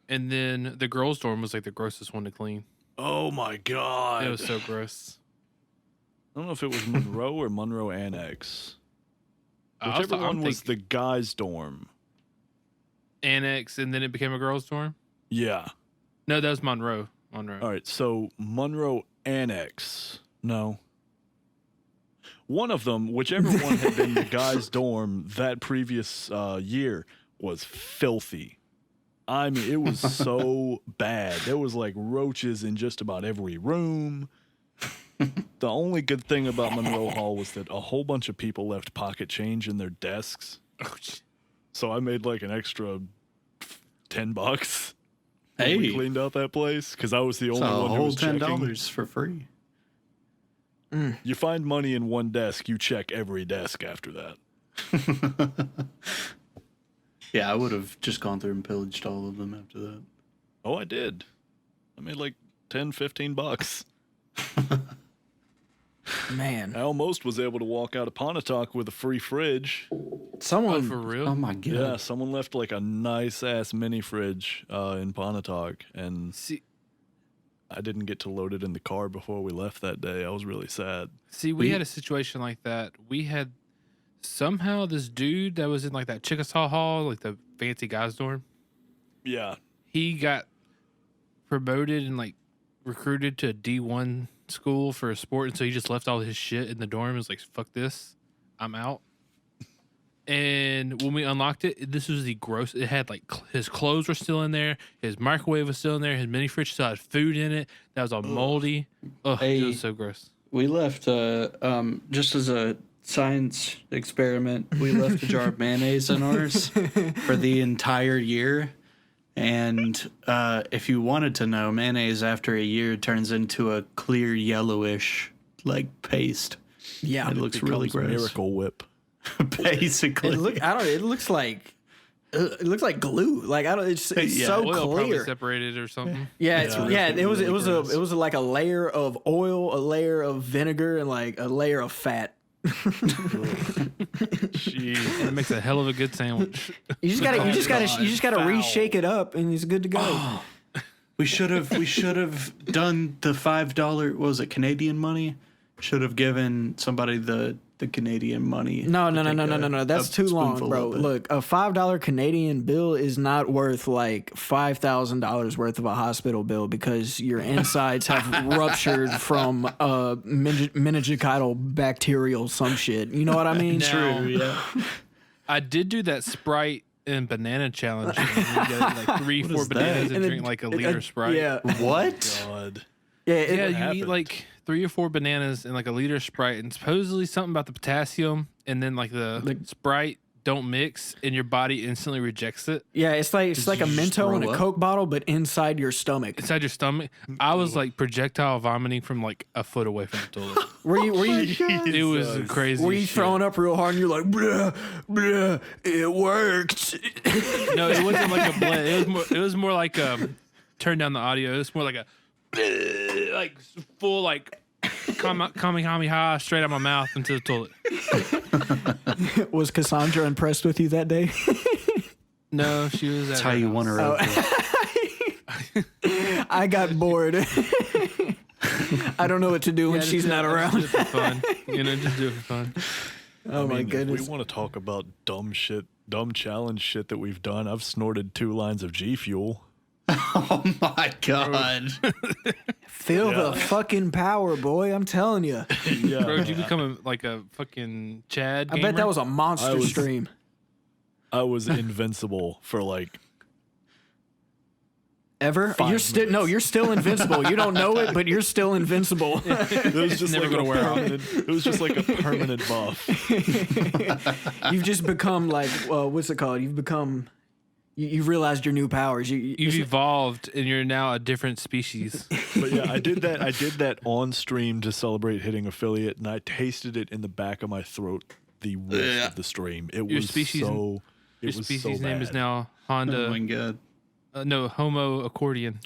[SPEAKER 2] And then the girls' dorm was, like, the grossest one to clean.
[SPEAKER 3] Oh, my God.
[SPEAKER 2] It was so gross.
[SPEAKER 3] I don't know if it was Monroe or Monroe Annex. Whichever one was the guys' dorm.
[SPEAKER 2] Annex, and then it became a girls' dorm?
[SPEAKER 3] Yeah.
[SPEAKER 2] No, that was Monroe. All
[SPEAKER 3] right, so Monroe Annex. No. One of them, whichever one had been the guy's dorm that previous year, was filthy. I mean, it was so bad. There was like roaches in just about every room. The only good thing about Monroe Hall was that a whole bunch of people left pocket change in their desks. So I made like an extra $10 when we cleaned out that place because I was the only one who was checking.
[SPEAKER 4] $10 for free.
[SPEAKER 3] You find money in one desk, you check every desk after that.
[SPEAKER 4] Yeah, I would have just gone through and pillaged all of them after that.
[SPEAKER 3] Oh, I did. I made like $10-15.
[SPEAKER 1] Man,
[SPEAKER 3] I almost was able to walk out of Pontotoc with a free fridge.
[SPEAKER 1] someone
[SPEAKER 2] For real?
[SPEAKER 4] Oh my god.
[SPEAKER 3] Yeah, someone left like a nice ass mini fridge in Pontotoc, and
[SPEAKER 2] See,
[SPEAKER 3] I didn't get to load it in the car before we left that day. I was really sad.
[SPEAKER 2] we had a situation like that. We had somehow this dude that was in like that Chickasaw Hall, like the fancy guys dorm.
[SPEAKER 3] Yeah.
[SPEAKER 2] He got promoted and like recruited to a D1 school for a sport, and so he just left all his shit in the dorm and was like, fuck this, I'm out. And when we unlocked it, this was the gross. It had like his clothes were still in there, his microwave was still in there, his mini fridge still had food in it that was all moldy. Ugh, it was so gross.
[SPEAKER 4] We left just as a science experiment, we left a jar of mayonnaise in ours for the entire year. And if you wanted to know, mayonnaise after a year turns into a clear yellowish like paste.
[SPEAKER 1] yeah,
[SPEAKER 4] It looks really
[SPEAKER 3] Becomes
[SPEAKER 4] gross.
[SPEAKER 3] Miracle Whip.
[SPEAKER 4] Basically.
[SPEAKER 1] It looks like glue. Like I don't. It's
[SPEAKER 4] Yeah.
[SPEAKER 1] so
[SPEAKER 2] Oil probably
[SPEAKER 1] clear.
[SPEAKER 2] separated or something.
[SPEAKER 1] Yeah, It was
[SPEAKER 4] gross.
[SPEAKER 1] it was like a layer of oil, a layer of vinegar, and like a layer of fat.
[SPEAKER 3] Jeez.
[SPEAKER 2] And it makes a hell of a good sandwich.
[SPEAKER 1] You just gotta
[SPEAKER 3] Foul.
[SPEAKER 1] reshake it up, and it's good to go.
[SPEAKER 4] We should have done the $5. What was it, Canadian money? Should have given somebody the Canadian money.
[SPEAKER 1] No.
[SPEAKER 4] to take
[SPEAKER 1] That's
[SPEAKER 4] a
[SPEAKER 1] too long,
[SPEAKER 4] spoonful
[SPEAKER 1] bro.
[SPEAKER 4] of it.
[SPEAKER 1] Look, a $5 Canadian bill is not worth like $5,000 worth of a hospital bill because your insides have ruptured from meningitis bacterial some shit. You know what I mean?
[SPEAKER 2] Now-
[SPEAKER 4] Yeah.
[SPEAKER 2] I did do that Sprite and banana challenge. And you get like 3-4
[SPEAKER 4] is
[SPEAKER 2] bananas
[SPEAKER 4] that?
[SPEAKER 2] and
[SPEAKER 1] And
[SPEAKER 2] drink like a liter of Sprite.
[SPEAKER 1] Yeah,
[SPEAKER 4] What?
[SPEAKER 3] God.
[SPEAKER 1] yeah.
[SPEAKER 2] Yeah, you
[SPEAKER 3] happened?
[SPEAKER 2] eat like 3 or 4 bananas and like a liter of Sprite, and supposedly something about the potassium, and then like the Sprite don't mix, and your body instantly rejects it
[SPEAKER 1] Yeah, it's like a
[SPEAKER 4] you just
[SPEAKER 1] Mento in
[SPEAKER 4] throw
[SPEAKER 1] a
[SPEAKER 4] up?
[SPEAKER 1] Coke bottle, but inside your stomach.
[SPEAKER 2] inside your stomach. I was like projectile vomiting from like a foot away from the toilet.
[SPEAKER 1] Were you
[SPEAKER 2] It was crazy.
[SPEAKER 1] were you
[SPEAKER 2] as shit.
[SPEAKER 1] throwing up real hard and you're like, bruh, it worked.
[SPEAKER 2] No, it wasn't like a blend. It was more like turn down the audio. It was more like a like full like Kamehameha straight out my mouth into the toilet.
[SPEAKER 1] Was Cassandra impressed with you that day?
[SPEAKER 2] No, she was.
[SPEAKER 4] That's how you won her over.
[SPEAKER 1] I got bored. I don't know what to do when she's not around.
[SPEAKER 2] Just do it for fun. Just do it for fun.
[SPEAKER 1] Oh my
[SPEAKER 3] If
[SPEAKER 1] goodness.
[SPEAKER 3] we want to talk about dumb challenge shit that we've done, I've snorted 2 lines of G Fuel.
[SPEAKER 4] Oh my god.
[SPEAKER 1] Feel the fucking power, boy. I'm telling you.
[SPEAKER 3] Yeah.
[SPEAKER 2] Bro, did you become like a fucking Chad?
[SPEAKER 1] I bet that was a monster
[SPEAKER 3] I was-
[SPEAKER 1] stream.
[SPEAKER 3] I was invincible for like
[SPEAKER 1] Ever?
[SPEAKER 3] 5
[SPEAKER 1] You're still invincible. You don't know it, but you're still invincible.
[SPEAKER 3] it was just
[SPEAKER 2] Never
[SPEAKER 3] like
[SPEAKER 2] gonna wear off.
[SPEAKER 3] it was just like a permanent buff.
[SPEAKER 1] You've just become like, what's it called? You've become. You've realized your new powers.
[SPEAKER 2] You've evolved and you're now a different species.
[SPEAKER 3] But yeah, I did that on stream to celebrate hitting affiliate, and I tasted it in the back of my throat the rest of the stream. It
[SPEAKER 2] Your
[SPEAKER 3] was
[SPEAKER 2] species-
[SPEAKER 3] so. It
[SPEAKER 2] Your
[SPEAKER 3] was
[SPEAKER 2] species
[SPEAKER 3] so
[SPEAKER 2] name is
[SPEAKER 3] bad.
[SPEAKER 2] now
[SPEAKER 4] Oh
[SPEAKER 2] Honda.
[SPEAKER 4] my god.
[SPEAKER 2] No, Homo Accordion.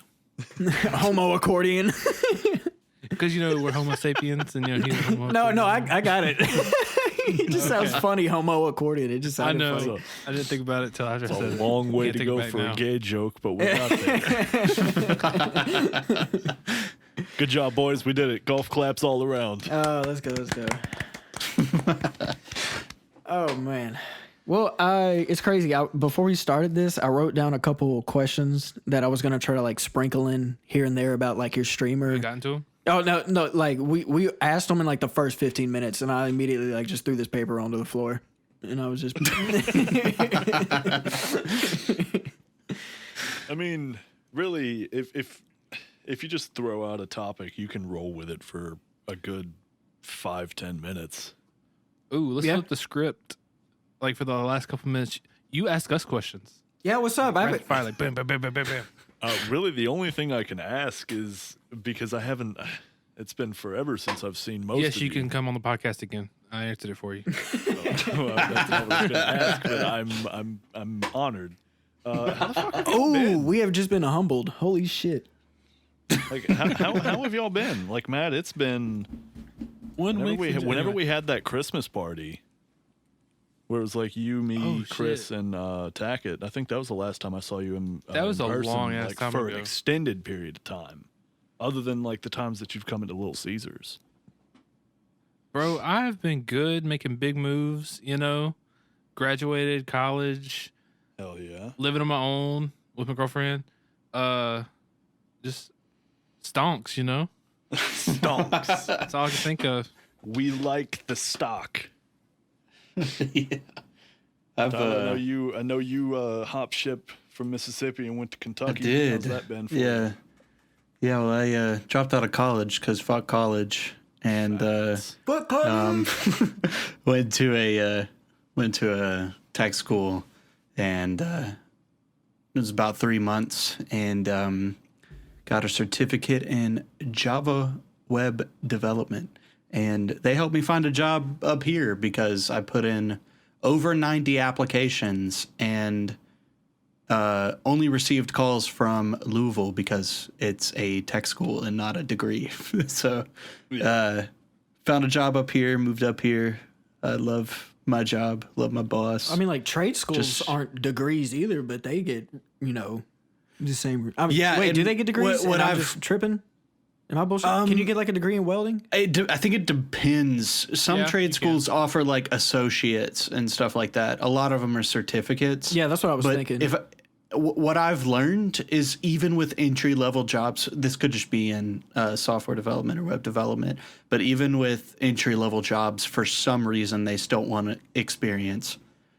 [SPEAKER 1] Homo accordion.
[SPEAKER 2] Because we're Homo sapiens and he's Homo.
[SPEAKER 1] No, I got it. It just sounds funny. Homo accordion. It just
[SPEAKER 2] I
[SPEAKER 1] sounded
[SPEAKER 2] know.
[SPEAKER 1] funny.
[SPEAKER 2] I didn't think about it till after I
[SPEAKER 3] It's
[SPEAKER 2] said
[SPEAKER 3] a
[SPEAKER 2] it.
[SPEAKER 3] long way
[SPEAKER 2] Can't
[SPEAKER 3] to
[SPEAKER 2] take it
[SPEAKER 3] go
[SPEAKER 2] back
[SPEAKER 3] for
[SPEAKER 2] now.
[SPEAKER 3] a gay joke, but we got there. Good job, boys. We did it. Golf claps all around.
[SPEAKER 1] Oh, let's go. Oh man. Well, it's crazy. Before we started this, I wrote down a couple questions that I was gonna try to like sprinkle in here and there about like your streamer.
[SPEAKER 2] You got into him?
[SPEAKER 1] Oh no! Like we asked them in like the first 15 minutes, and I immediately like just threw this paper onto the floor, and I was just.
[SPEAKER 3] I mean, really, if you just throw out a topic, you can roll with it for a good 5-10 minutes.
[SPEAKER 2] Ooh, let's flip the script. Like for the last couple minutes, you ask us questions.
[SPEAKER 1] Yeah, what's up?
[SPEAKER 2] Rapid fire, like bam, bam, bam, bam, bam, bam.
[SPEAKER 3] Really, the only thing I can ask is because I haven't. It's been forever since I've seen most.
[SPEAKER 2] Yes,
[SPEAKER 3] of
[SPEAKER 2] you can come on the podcast again. I answered it for you.
[SPEAKER 3] Well, that's not what I was going to ask, but I'm honored. How the fuck have y'all
[SPEAKER 1] Oh,
[SPEAKER 3] been?
[SPEAKER 1] we have just been humbled. Holy shit!
[SPEAKER 3] Like, how have y'all been? Like, Matt, it's been
[SPEAKER 2] 1 week.
[SPEAKER 3] whenever we had that Christmas party, where it was like you, me, Chris,
[SPEAKER 2] shit.
[SPEAKER 3] and Tackett. I think that was the last time I saw you in.
[SPEAKER 2] That was
[SPEAKER 3] in
[SPEAKER 2] a
[SPEAKER 3] person,
[SPEAKER 2] long-ass
[SPEAKER 3] like,
[SPEAKER 2] time
[SPEAKER 3] for
[SPEAKER 2] ago.
[SPEAKER 3] an extended period of time, other than like the times that you've come into Little Caesars.
[SPEAKER 2] Bro, I've been good, making big moves. You know, graduated college,
[SPEAKER 3] Hell yeah.
[SPEAKER 2] living on my own with my girlfriend. Just stonks. You know,
[SPEAKER 3] Stonks.
[SPEAKER 2] that's all I can think of.
[SPEAKER 3] We like the stock.
[SPEAKER 4] Yeah. I've
[SPEAKER 3] Tyler, I know you hop ship from Mississippi and went to Kentucky.
[SPEAKER 4] I did.
[SPEAKER 3] How's that been for
[SPEAKER 4] yeah.
[SPEAKER 3] you?
[SPEAKER 4] Yeah, well, I dropped out of college because fuck college, and
[SPEAKER 1] But
[SPEAKER 4] went to a tech school, and it was about 3 months, and got a certificate in Java web development, and they helped me find a job up here because I put in over 90 applications and only received calls from Louisville because it's a tech school and not a degree. So found a job up here, moved up here. I love my job, love my boss.
[SPEAKER 1] I mean, like trade schools
[SPEAKER 4] Just-
[SPEAKER 1] aren't degrees either, but they get the same. I mean,
[SPEAKER 4] Yeah,
[SPEAKER 1] Wait, do
[SPEAKER 4] and
[SPEAKER 1] they get degrees?
[SPEAKER 4] what
[SPEAKER 1] And I'm
[SPEAKER 4] I've-
[SPEAKER 1] just tripping. Am I bullshit? Can you get like a degree in welding?
[SPEAKER 4] I think it depends. Some
[SPEAKER 2] Yeah,
[SPEAKER 4] trade
[SPEAKER 2] you
[SPEAKER 4] schools offer like associates and stuff like that. A lot of them are certificates.
[SPEAKER 1] Yeah, that's what I was
[SPEAKER 4] But
[SPEAKER 1] thinking.
[SPEAKER 4] what I've learned is even with entry level jobs, this could just be in software development or web development, but even with entry level jobs, for some reason they still want experience.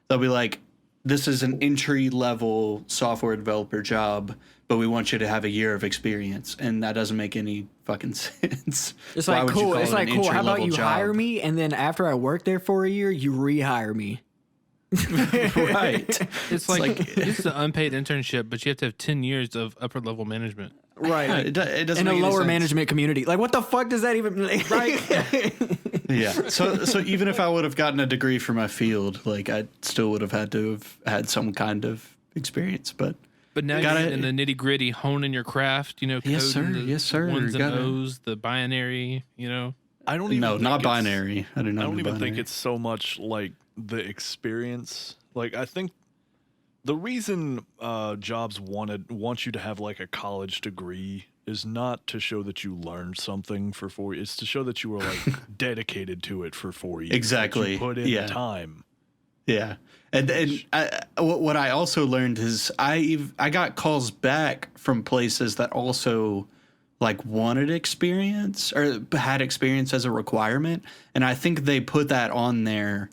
[SPEAKER 4] They'll be like, "This is an entry level software developer job, but we want you to have a year of experience," and that doesn't make any fucking sense.
[SPEAKER 1] It's
[SPEAKER 4] Why
[SPEAKER 1] like
[SPEAKER 4] would you
[SPEAKER 1] cool.
[SPEAKER 4] call
[SPEAKER 1] It's
[SPEAKER 4] it
[SPEAKER 1] like
[SPEAKER 4] an
[SPEAKER 1] cool. How about
[SPEAKER 4] entry-level
[SPEAKER 1] you
[SPEAKER 4] job?
[SPEAKER 1] hire me, and then after I work there for a year, you rehire me.
[SPEAKER 4] Right.
[SPEAKER 2] It's like it's an unpaid internship, but you have to have 10 years of upper level management.
[SPEAKER 1] Right.
[SPEAKER 4] It doesn't
[SPEAKER 1] In a
[SPEAKER 4] make any
[SPEAKER 1] lower
[SPEAKER 4] sense.
[SPEAKER 1] management community. Like, what the fuck does that even mean? Right.
[SPEAKER 4] Yeah. So even if I would have gotten a degree for my field, like I still would have had to have had some kind of experience. But
[SPEAKER 2] But now
[SPEAKER 4] Gotta-
[SPEAKER 2] you're in the nitty gritty, honing your craft. You know,
[SPEAKER 4] Yes,
[SPEAKER 2] coding
[SPEAKER 4] sir.
[SPEAKER 2] the
[SPEAKER 4] Yes, sir.
[SPEAKER 2] Ones and
[SPEAKER 4] Gotta-
[SPEAKER 2] O's, the binary. You know,
[SPEAKER 3] I don't even
[SPEAKER 4] no,
[SPEAKER 3] think
[SPEAKER 4] not
[SPEAKER 3] it's-
[SPEAKER 4] binary. I do not.
[SPEAKER 3] I don't
[SPEAKER 4] do
[SPEAKER 3] even think
[SPEAKER 4] binary.
[SPEAKER 3] it's so much like the experience. Like, I think the reason jobs want you to have like a college degree is not to show that you learned something for 4 years. It's to show that you were like dedicated to it for 4 years. that
[SPEAKER 4] Exactly.
[SPEAKER 3] you put in
[SPEAKER 4] Yeah.
[SPEAKER 3] the time.
[SPEAKER 4] Yeah. And what I also learned is I got calls back from places that also like wanted experience or had experience as a requirement, and I think they put that on there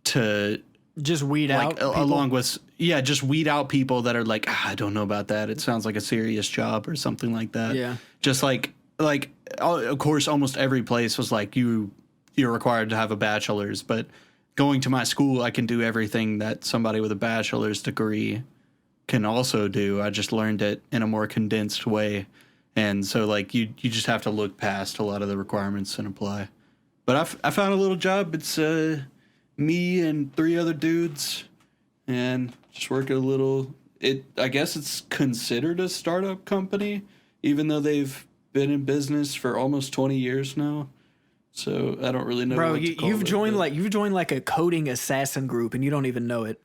[SPEAKER 4] to
[SPEAKER 1] Just weed out.
[SPEAKER 4] like
[SPEAKER 1] people.
[SPEAKER 4] along with just weed out people that are like, I don't know about that. It sounds like a serious job or something like that.
[SPEAKER 1] Yeah.
[SPEAKER 4] Just like of course almost every place was like you're required to have a bachelor's, but going to my school I can do everything that somebody with a bachelor's degree can also do. I just learned it in a more condensed way. And so like you just have to look past a lot of the requirements and apply. But I found a little job. It's me and 3 other dudes, and just work at a little. I guess it's considered a startup company, even though they've been in business for almost 20 years now. So I don't really know.
[SPEAKER 1] Bro,
[SPEAKER 4] what to call
[SPEAKER 1] you've
[SPEAKER 4] it,
[SPEAKER 1] joined
[SPEAKER 4] but-
[SPEAKER 1] you've joined like a coding assassin group, and you don't even know it.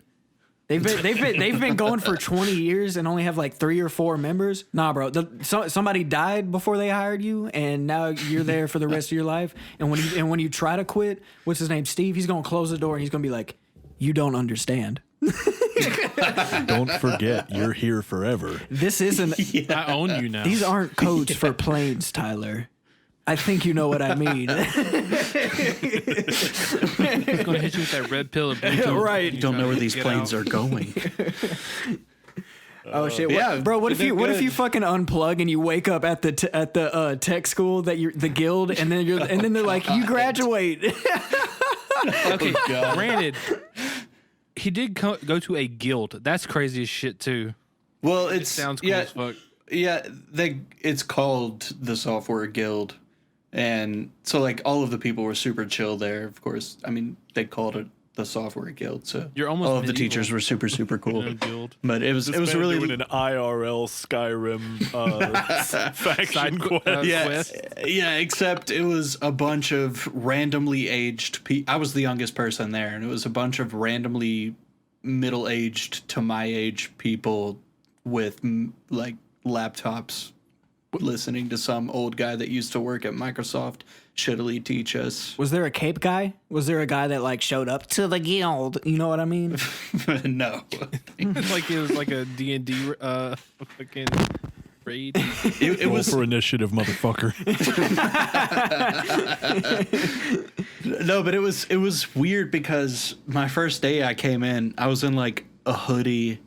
[SPEAKER 1] They've been going for 20 years and only have like 3 or 4 members. Nah, bro. Somebody died before they hired you, and now you're there for the rest of your life. And when you try to quit, what's his name? Steve. He's gonna close the door and he's gonna be like, "You don't understand.
[SPEAKER 3] Don't forget, you're here forever.
[SPEAKER 1] This isn't.
[SPEAKER 2] I own you now.
[SPEAKER 1] These aren't codes for planes, Tyler. I think you know what I mean.
[SPEAKER 2] He's gonna hit you with that red pill.
[SPEAKER 1] Right.
[SPEAKER 4] You don't know where these planes are going.
[SPEAKER 1] Oh shit!
[SPEAKER 4] yeah,
[SPEAKER 1] Bro, what if you
[SPEAKER 3] good.
[SPEAKER 1] fucking unplug and you wake up at the tech school that you're the guild, and then they're like, you graduate.
[SPEAKER 2] Okay, granted, he did go to a guild. That's crazy as shit too.
[SPEAKER 4] Well,
[SPEAKER 2] It sounds cool as fuck.
[SPEAKER 4] Yeah, it's called the Software Guild, and so like all of the people were super chill there. Of course, I mean they called it the Software Guild, so
[SPEAKER 2] You're almost
[SPEAKER 4] all of the
[SPEAKER 2] medieval.
[SPEAKER 4] teachers were super cool.
[SPEAKER 2] No guild.
[SPEAKER 4] But it was
[SPEAKER 3] This man
[SPEAKER 4] really
[SPEAKER 3] doing an IRL Skyrim faction
[SPEAKER 2] Side
[SPEAKER 3] quest.
[SPEAKER 2] quest.
[SPEAKER 4] yeah, except it was a bunch of randomly aged I was the youngest person there, and it was a bunch of randomly middle-aged to my age people with like laptops listening to some old guy that used to work at Microsoft shittily teach us.
[SPEAKER 1] Was there a cape guy? Was there a guy that like showed up to the guild? You know what I mean?
[SPEAKER 4] No.
[SPEAKER 2] Like it was like a D&D fucking raid.
[SPEAKER 4] It
[SPEAKER 3] Roll
[SPEAKER 4] was
[SPEAKER 3] for initiative, motherfucker.
[SPEAKER 4] no, but it was weird because my first day I came in, I was in like a hoodie,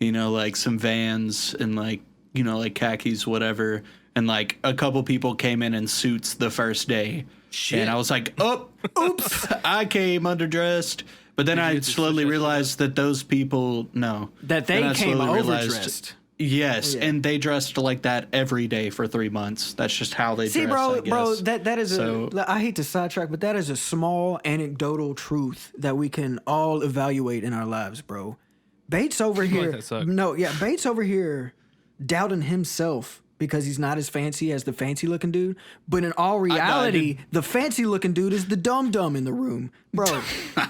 [SPEAKER 4] you know, like some Vans and like, you know, like khakis, whatever. And like a couple people came in suits the first day. Shit. And I was like, oh, oops, I came underdressed. But then I slowly realized that those people, no.
[SPEAKER 1] That they
[SPEAKER 4] Then I
[SPEAKER 1] came
[SPEAKER 4] slowly
[SPEAKER 1] overdressed.
[SPEAKER 4] Yes,
[SPEAKER 1] Yeah.
[SPEAKER 4] and they dressed like that every day for 3 months. That's just how they
[SPEAKER 1] See,
[SPEAKER 4] dress,
[SPEAKER 1] bro,
[SPEAKER 4] I guess.
[SPEAKER 1] that is
[SPEAKER 4] So-
[SPEAKER 1] I hate to sidetrack, but that is a small anecdotal truth that we can all evaluate in our lives, bro. Bates over here,
[SPEAKER 2] that suck.
[SPEAKER 1] Bates over here doubting himself because he's not as fancy as the fancy looking dude. But in all reality, the fancy looking dude is the dumb in the room, bro.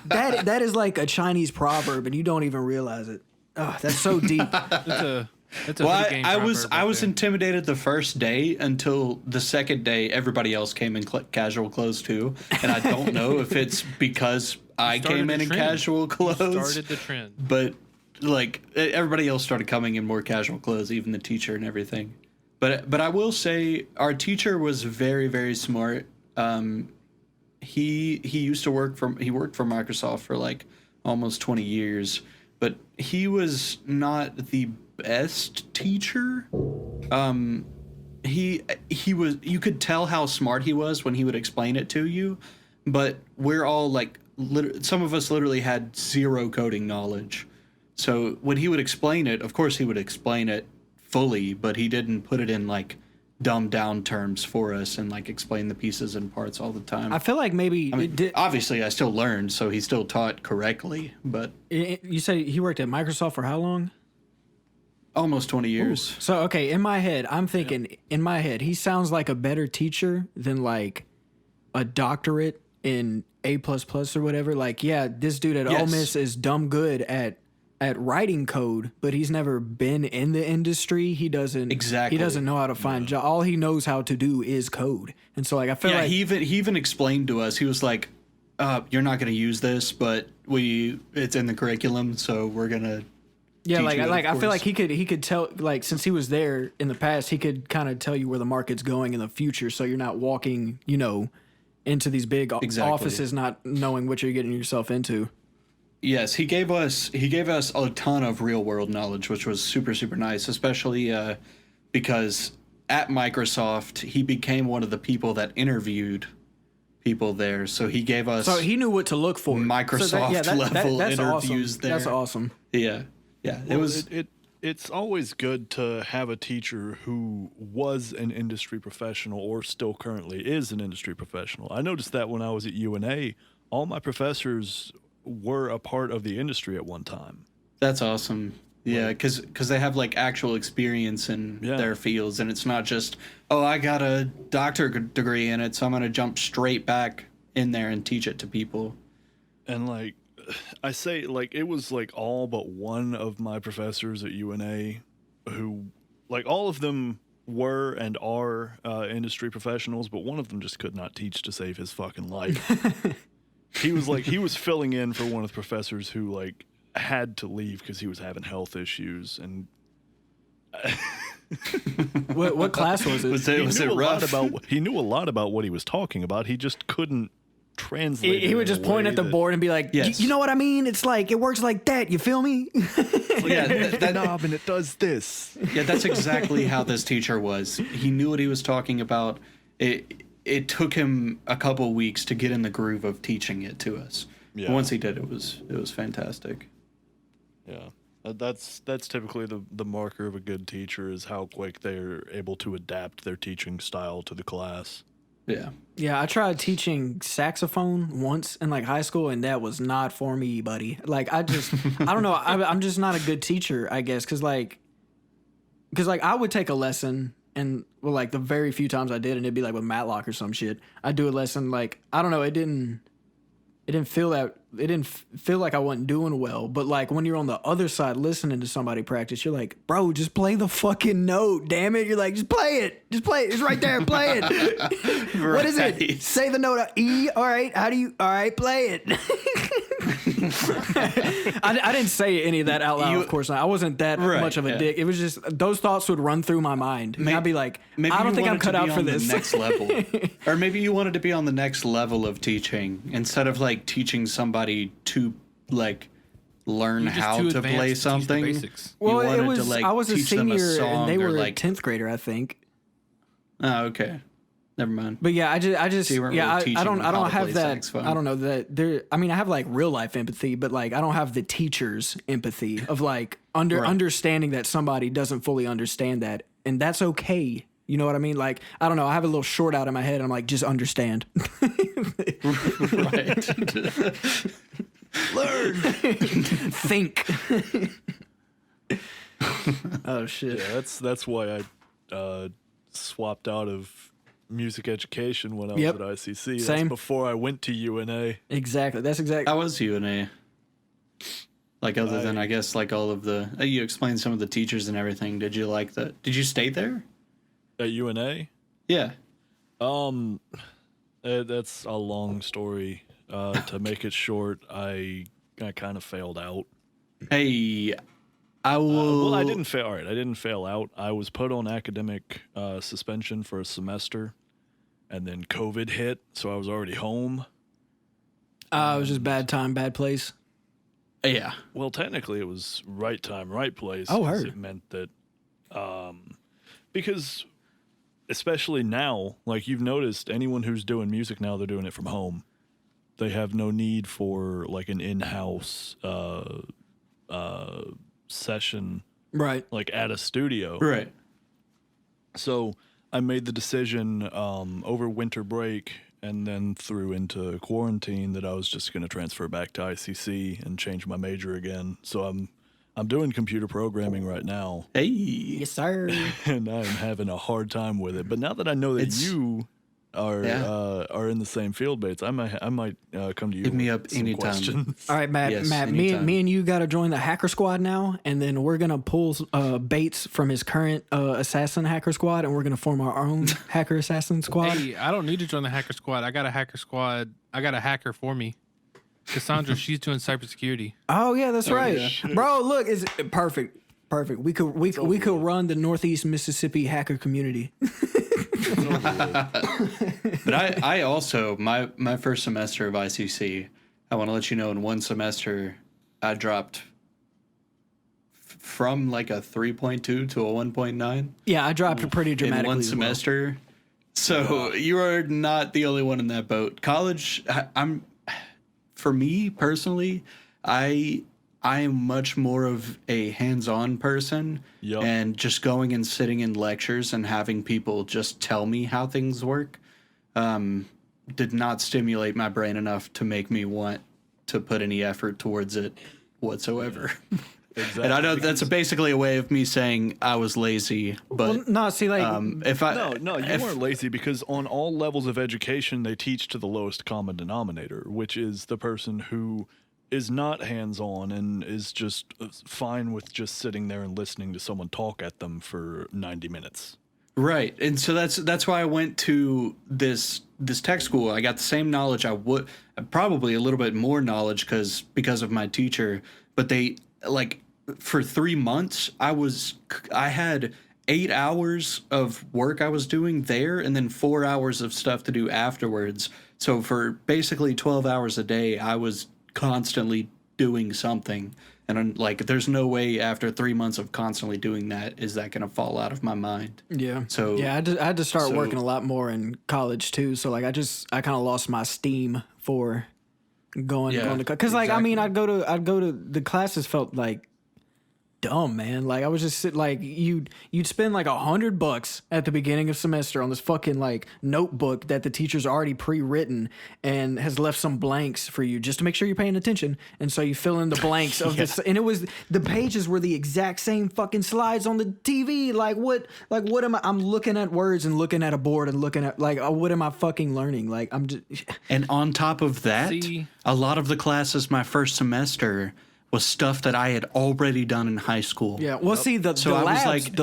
[SPEAKER 1] that is like a Chinese proverb, and you don't even realize it. Oh, that's so deep.
[SPEAKER 2] That's a
[SPEAKER 4] Well,
[SPEAKER 2] hood game
[SPEAKER 4] I was
[SPEAKER 2] proverb right there.
[SPEAKER 4] intimidated the first day until the second day. Everybody else came in casual clothes too, and I don't know if it's because I
[SPEAKER 2] started
[SPEAKER 4] came
[SPEAKER 2] the
[SPEAKER 4] in
[SPEAKER 2] trend.
[SPEAKER 4] casual clothes.
[SPEAKER 2] Started the trend.
[SPEAKER 4] But like everybody else started coming in more casual clothes, even the teacher and everything. But I will say our teacher was very smart. He worked for Microsoft for like almost 20 years, but he was not the best teacher. He was, you could tell how smart he was when he would explain it to you, but we're all like some of us literally had zero coding knowledge. So when he would explain it, of course he would explain it fully, but he didn't put it in like dumbed down terms for us and like explain the pieces and parts all the time.
[SPEAKER 1] I feel like maybe
[SPEAKER 4] I mean,
[SPEAKER 1] it did.
[SPEAKER 4] obviously I still learned, so he still taught correctly, but
[SPEAKER 1] You said he worked at Microsoft for how long?
[SPEAKER 4] almost 20 years.
[SPEAKER 1] So okay, in my head, I'm thinking he sounds like a better teacher than like a doctorate in A++ or whatever. Like, yeah, this dude at Ole
[SPEAKER 4] Yes.
[SPEAKER 1] Miss is dumb good at writing code, but he's never been in the industry. He doesn't
[SPEAKER 4] Exactly.
[SPEAKER 1] He doesn't know how to find job. All he knows how to do is code. And so like I feel
[SPEAKER 4] Yeah,
[SPEAKER 1] like
[SPEAKER 4] he even explained to us. He was like, "You're not going to use this, but it's in the curriculum, so we're gonna."
[SPEAKER 1] yeah,
[SPEAKER 4] teach
[SPEAKER 1] like
[SPEAKER 4] you it,
[SPEAKER 1] like
[SPEAKER 4] of
[SPEAKER 1] I feel
[SPEAKER 4] course."
[SPEAKER 1] like he could tell, like, since he was there in the past, he could kind of tell you where the market's going in the future, so you're not walking, into these big
[SPEAKER 4] Exactly.
[SPEAKER 1] offices not knowing what you're getting yourself into.
[SPEAKER 4] Yes, he gave us a ton of real world knowledge, which was super nice, especially because at Microsoft he became one of the people that interviewed people there. So he gave us
[SPEAKER 1] So he knew what to look for.
[SPEAKER 4] Microsoft level
[SPEAKER 1] that's
[SPEAKER 4] interviews
[SPEAKER 1] awesome.
[SPEAKER 4] there.
[SPEAKER 1] That's awesome.
[SPEAKER 4] Yeah. It was
[SPEAKER 3] It's always good to have a teacher who was an industry professional or still currently is an industry professional. I noticed that when I was at UNA, all my professors were a part of the industry at one time.
[SPEAKER 4] That's awesome. Yeah, because they have like actual experience in their fields, and it's not just, oh, I got a doctorate degree in it, so I'm gonna jump straight back in there and teach it to people.
[SPEAKER 3] And like I say, like it was like all but one of my professors at UNA who, like, all of them were and are industry professionals, but one of them just could not teach to save his fucking life. He was filling in for one of the professors who like had to leave because he was having health issues, and
[SPEAKER 1] What class was it?
[SPEAKER 4] Was it rough?
[SPEAKER 3] He knew a lot about what he was talking about. He just couldn't translate.
[SPEAKER 1] He would just point at the board and be like,
[SPEAKER 4] Yes.
[SPEAKER 1] You know what I mean? It's like, it works like that. You feel me?
[SPEAKER 4] Yeah,
[SPEAKER 3] that knob and it does this.
[SPEAKER 4] yeah, that's exactly how this teacher was. He knew what he was talking about. It took him a couple weeks to get in the groove of teaching it to us.
[SPEAKER 3] Yeah.
[SPEAKER 4] Once he did, it was fantastic.
[SPEAKER 3] Yeah. That's typically the marker of a good teacher is how quick they're able to adapt their teaching style to the class.
[SPEAKER 4] Yeah.
[SPEAKER 1] Yeah, I tried teaching saxophone once in like high school, and that was not for me, buddy. Like, I don't know. I'm just not a good teacher, I guess, because I would take a lesson, and well, like the very few times I did, and it'd be like with Matlock or some shit. I'd do a lesson, like I don't know, it didn't feel like I wasn't doing well. But like when you're on the other side listening to somebody practice, you're like, bro, just play the fucking note, damn it. You're like, just play it. It's right there, play it. What is
[SPEAKER 4] Right.
[SPEAKER 1] it? Say the note E. All right, all right, play it. I didn't say any of that out loud, of course not. I wasn't that much of a dick. It was just those thoughts would run through my mind. And I'd be like, I don't think I'm cut out for this.
[SPEAKER 4] Next level. Or maybe you wanted to be on the next level of teaching instead of like teaching somebody to like learn
[SPEAKER 2] You're just
[SPEAKER 4] how
[SPEAKER 2] too
[SPEAKER 4] to
[SPEAKER 2] advanced
[SPEAKER 4] play
[SPEAKER 2] to teach the
[SPEAKER 4] something.
[SPEAKER 2] basics.
[SPEAKER 1] Well,
[SPEAKER 4] You
[SPEAKER 1] it
[SPEAKER 4] wanted
[SPEAKER 1] was
[SPEAKER 4] to, like,
[SPEAKER 1] I was a
[SPEAKER 4] teach them a
[SPEAKER 1] senior and
[SPEAKER 4] song
[SPEAKER 1] they
[SPEAKER 4] or,
[SPEAKER 1] were
[SPEAKER 4] like-
[SPEAKER 1] 10th grader, I think.
[SPEAKER 4] Oh, okay. Never mind.
[SPEAKER 1] But yeah, I just
[SPEAKER 4] So you weren't
[SPEAKER 1] yeah,
[SPEAKER 4] really teaching
[SPEAKER 1] I don't
[SPEAKER 4] them how to
[SPEAKER 1] have
[SPEAKER 4] play
[SPEAKER 1] that.
[SPEAKER 4] saxophone.
[SPEAKER 1] I don't know that there. I mean, I have like real life empathy, but like I don't have the teacher's empathy of like understanding that somebody doesn't fully understand that, and that's okay. You know what I mean? Like I don't know. I have a little short out in my head. And I'm like, just understand.
[SPEAKER 4] Right.
[SPEAKER 3] Learn.
[SPEAKER 1] Think. Oh shit.
[SPEAKER 3] Yeah, that's why I swapped out of music education when I was
[SPEAKER 1] Yep.
[SPEAKER 3] at ICC. That's
[SPEAKER 1] Same.
[SPEAKER 3] before I went to UNA.
[SPEAKER 1] Exactly. That's exactly.
[SPEAKER 4] How was UNA? Like other than I guess like all of the you explained some of the teachers and everything. Did you like that? Did you stay there?
[SPEAKER 3] At UNA?
[SPEAKER 4] Yeah.
[SPEAKER 3] That's a long story. To make it short, I kind of failed out.
[SPEAKER 4] Hey, I will.
[SPEAKER 3] Well, I didn't fail. All right, I didn't fail out. I was put on academic suspension for a semester, and then COVID hit, so I was already home.
[SPEAKER 1] It was just bad time, bad place.
[SPEAKER 4] Yeah.
[SPEAKER 3] Well, technically, it was right time, right place.
[SPEAKER 1] Oh,
[SPEAKER 3] 'cause
[SPEAKER 1] heard.
[SPEAKER 3] It meant that, because especially now, like you've noticed, anyone who's doing music now, they're doing it from home. They have no need for like an in-house session,
[SPEAKER 1] Right.
[SPEAKER 3] like at a studio.
[SPEAKER 4] Right.
[SPEAKER 3] So I made the decision over winter break and then through into quarantine that I was just going to transfer back to ICC and change my major again. So I'm doing computer programming right now,
[SPEAKER 4] Hey.
[SPEAKER 1] Yes, sir.
[SPEAKER 3] and I'm having a hard time with it. But now that I know that
[SPEAKER 4] It's-
[SPEAKER 3] you are
[SPEAKER 4] Yeah.
[SPEAKER 3] are in the same field, Bates, I might come to you.
[SPEAKER 4] Hit me
[SPEAKER 3] with
[SPEAKER 4] up
[SPEAKER 3] some
[SPEAKER 4] anytime.
[SPEAKER 3] questions.
[SPEAKER 1] All right, Matt.
[SPEAKER 4] Yes,
[SPEAKER 1] Matt,
[SPEAKER 4] anytime.
[SPEAKER 1] me and you got to join the hacker squad now, and then we're gonna pull Bates from his current assassin hacker squad, and we're gonna form our own hacker assassin squad.
[SPEAKER 2] Hey, I don't need to join the hacker squad. I got a hacker squad. I got a hacker for me. Cassandra, she's doing cybersecurity.
[SPEAKER 1] Oh yeah, that's right,
[SPEAKER 3] shit.
[SPEAKER 1] bro. Look, it's perfect. Perfect. We could run the Northeast Mississippi hacker community.
[SPEAKER 4] But I also my first semester of ICC, I want to let you know in one semester I dropped from like a 3.2 to a 1.9
[SPEAKER 1] Yeah, I dropped it pretty
[SPEAKER 4] in
[SPEAKER 1] dramatically.
[SPEAKER 4] one
[SPEAKER 1] as well.
[SPEAKER 4] semester. So you are not the only one in that boat. College, I'm for me personally, I am much more of a hands-on person,
[SPEAKER 3] Yup.
[SPEAKER 4] and just going and sitting in lectures and having people just tell me how things work did not stimulate my brain enough to make me want to put any effort towards it whatsoever.
[SPEAKER 3] Exactly.
[SPEAKER 4] And I know that's basically a way of me saying I was lazy, but
[SPEAKER 1] Well, no, see, like,
[SPEAKER 4] if I
[SPEAKER 3] No, you weren't lazy because on all levels of education, they teach to the lowest common denominator, which is the person who is not hands-on and is just fine with just sitting there and listening to someone talk at them for 90 minutes.
[SPEAKER 4] Right, and so that's why I went to this tech school. I got the same knowledge. I would probably a little bit more knowledge because of my teacher. But they like for 3 months I had 8 hours of work I was doing there and then 4 hours of stuff to do afterwards. So for basically 12 hours a day, I was constantly doing something. And I'm like, there's no way after 3 months of constantly doing that is that going to fall out of my mind.
[SPEAKER 1] Yeah.
[SPEAKER 4] So
[SPEAKER 1] yeah, I had to start working a lot more in college too. So like I kind of lost my steam for going to because like I mean I'd go to the classes felt like dumb, man. Like I was just like you'd spend like $100 at the beginning of semester on this fucking like notebook that the teacher's already pre-written and has left some blanks for you just to make sure you're paying attention. And so you fill in the blanks of this, and it was the pages were the exact same fucking slides on the TV. Like what am I? I'm looking at words and looking at a board and looking at like what am I fucking learning? Like I'm just.
[SPEAKER 4] And on top of that,
[SPEAKER 2] See?
[SPEAKER 4] a lot of the classes my first semester was stuff that I had already done in high school.
[SPEAKER 1] Yeah, well, see, the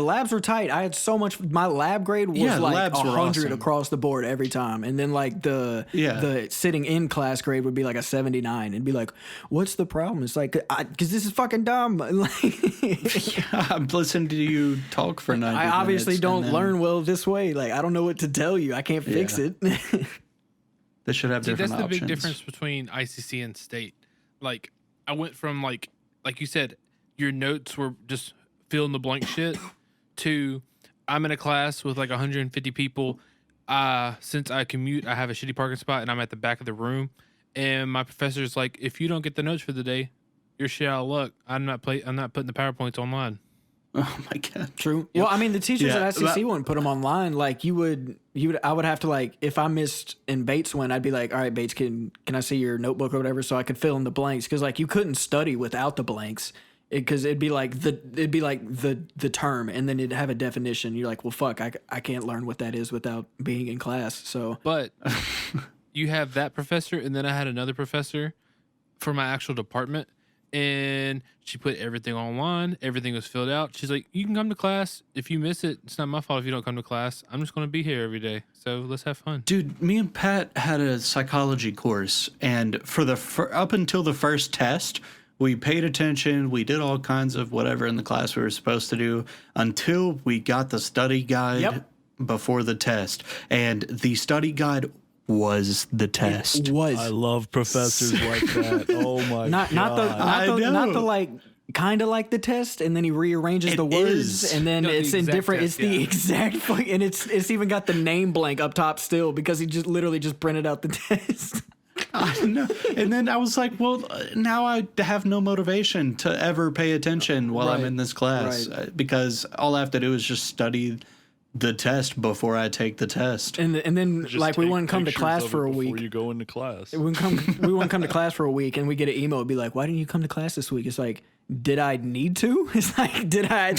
[SPEAKER 1] labs were tight. I had so much. My lab grade was like 100
[SPEAKER 4] awesome.
[SPEAKER 1] across the board every time, and then like the sitting in class grade would be like a 79. It'd be like, what's the problem? It's like because this is fucking dumb.
[SPEAKER 4] I'm listening to you talk for 90 minutes.
[SPEAKER 1] I obviously don't learn well this way. Like I don't know what to tell you. I can't fix it.
[SPEAKER 4] They should have different
[SPEAKER 2] that's
[SPEAKER 4] options.
[SPEAKER 2] the big difference between ICC and state. Like I went from like you said, your notes were just fill in the blank shit to I'm in a class with like 150 people. Since I commute, I have a shitty parking spot and I'm at the back of the room. And my professor's like, if you don't get the notes for the day, you're shit out of luck. I'm not putting the PowerPoints online.
[SPEAKER 4] Oh my god.
[SPEAKER 1] True. Well, I mean, the teachers at ICC wouldn't put them online. Like I would have to like if I missed and Bates went, I'd be like, all right, Bates, can I see your notebook or whatever so I could fill in the blanks because like you couldn't study without the blanks because it'd be like the term and then it'd have a definition. You're like, well, fuck, I can't learn what that is without being in class. So,
[SPEAKER 2] but you have that professor, and then I had another professor for my actual department. And she put everything online. Everything was filled out. She's like, you can come to class. If you miss it, it's not my fault if you don't come to class. I'm just going to be here every day. So let's have fun.
[SPEAKER 4] Dude, me and Pat had a psychology course. And for up until the first test, we paid attention. We did all kinds of whatever in the class we were supposed to do until we got the study guide before the test. And the study guide was the test.
[SPEAKER 1] It was.
[SPEAKER 3] I love professors like that. Oh my god.
[SPEAKER 1] Not the like kind of like the test, and then he rearranges the words, and then it's in different. It's the exact, and it's even got the name blank up top still because he just literally just printed out the test.
[SPEAKER 4] I know. And then I was like, well, now I have no motivation to ever pay attention while I'm in this class because all I have to do is just study the test before I take the test.
[SPEAKER 1] And then like we wouldn't come to class for a week.
[SPEAKER 3] Before you go into class.
[SPEAKER 1] We wouldn't come to class for a week, and we get an email. It'd be like, why didn't you come to class this week? It's like, did I need to? It's like, did I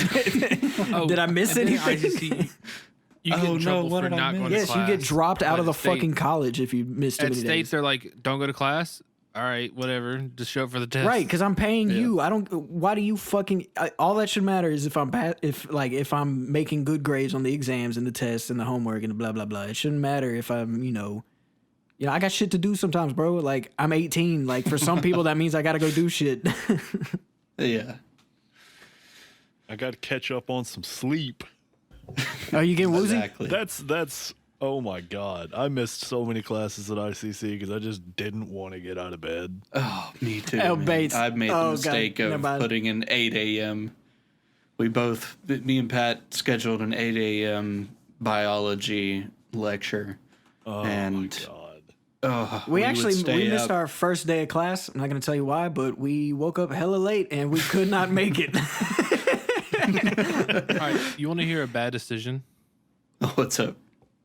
[SPEAKER 1] miss anything?
[SPEAKER 2] You get in trouble for not going to class.
[SPEAKER 1] Yes, you get dropped out of the fucking college if you miss too many days.
[SPEAKER 2] At states, they're like, don't go to class. All right, whatever. Just show up for the test.
[SPEAKER 1] Right, because I'm paying you. Why do you fucking? All that should matter is if I'm making good grades on the exams and the tests and the homework and the blah blah blah. It shouldn't matter if I'm I got shit to do sometimes, bro. Like I'm 18. Like for some people that means I got to go do shit.
[SPEAKER 4] Yeah.
[SPEAKER 3] I got to catch up on some sleep.
[SPEAKER 1] Oh, you get woozy?
[SPEAKER 4] Exactly.
[SPEAKER 3] That's oh my god. I missed so many classes at ICC because I just didn't want to get out of bed.
[SPEAKER 4] Oh, me too.
[SPEAKER 1] Bates.
[SPEAKER 4] I've made the mistake of putting an 8 a.m. Me and Pat scheduled an 8 a.m. biology lecture.
[SPEAKER 3] Oh
[SPEAKER 4] and
[SPEAKER 3] my god.
[SPEAKER 1] We missed our first day of class. I'm not going to tell you why, but we woke up hella late and we could not make it.
[SPEAKER 2] All right, you want to hear a bad decision?
[SPEAKER 4] What's up?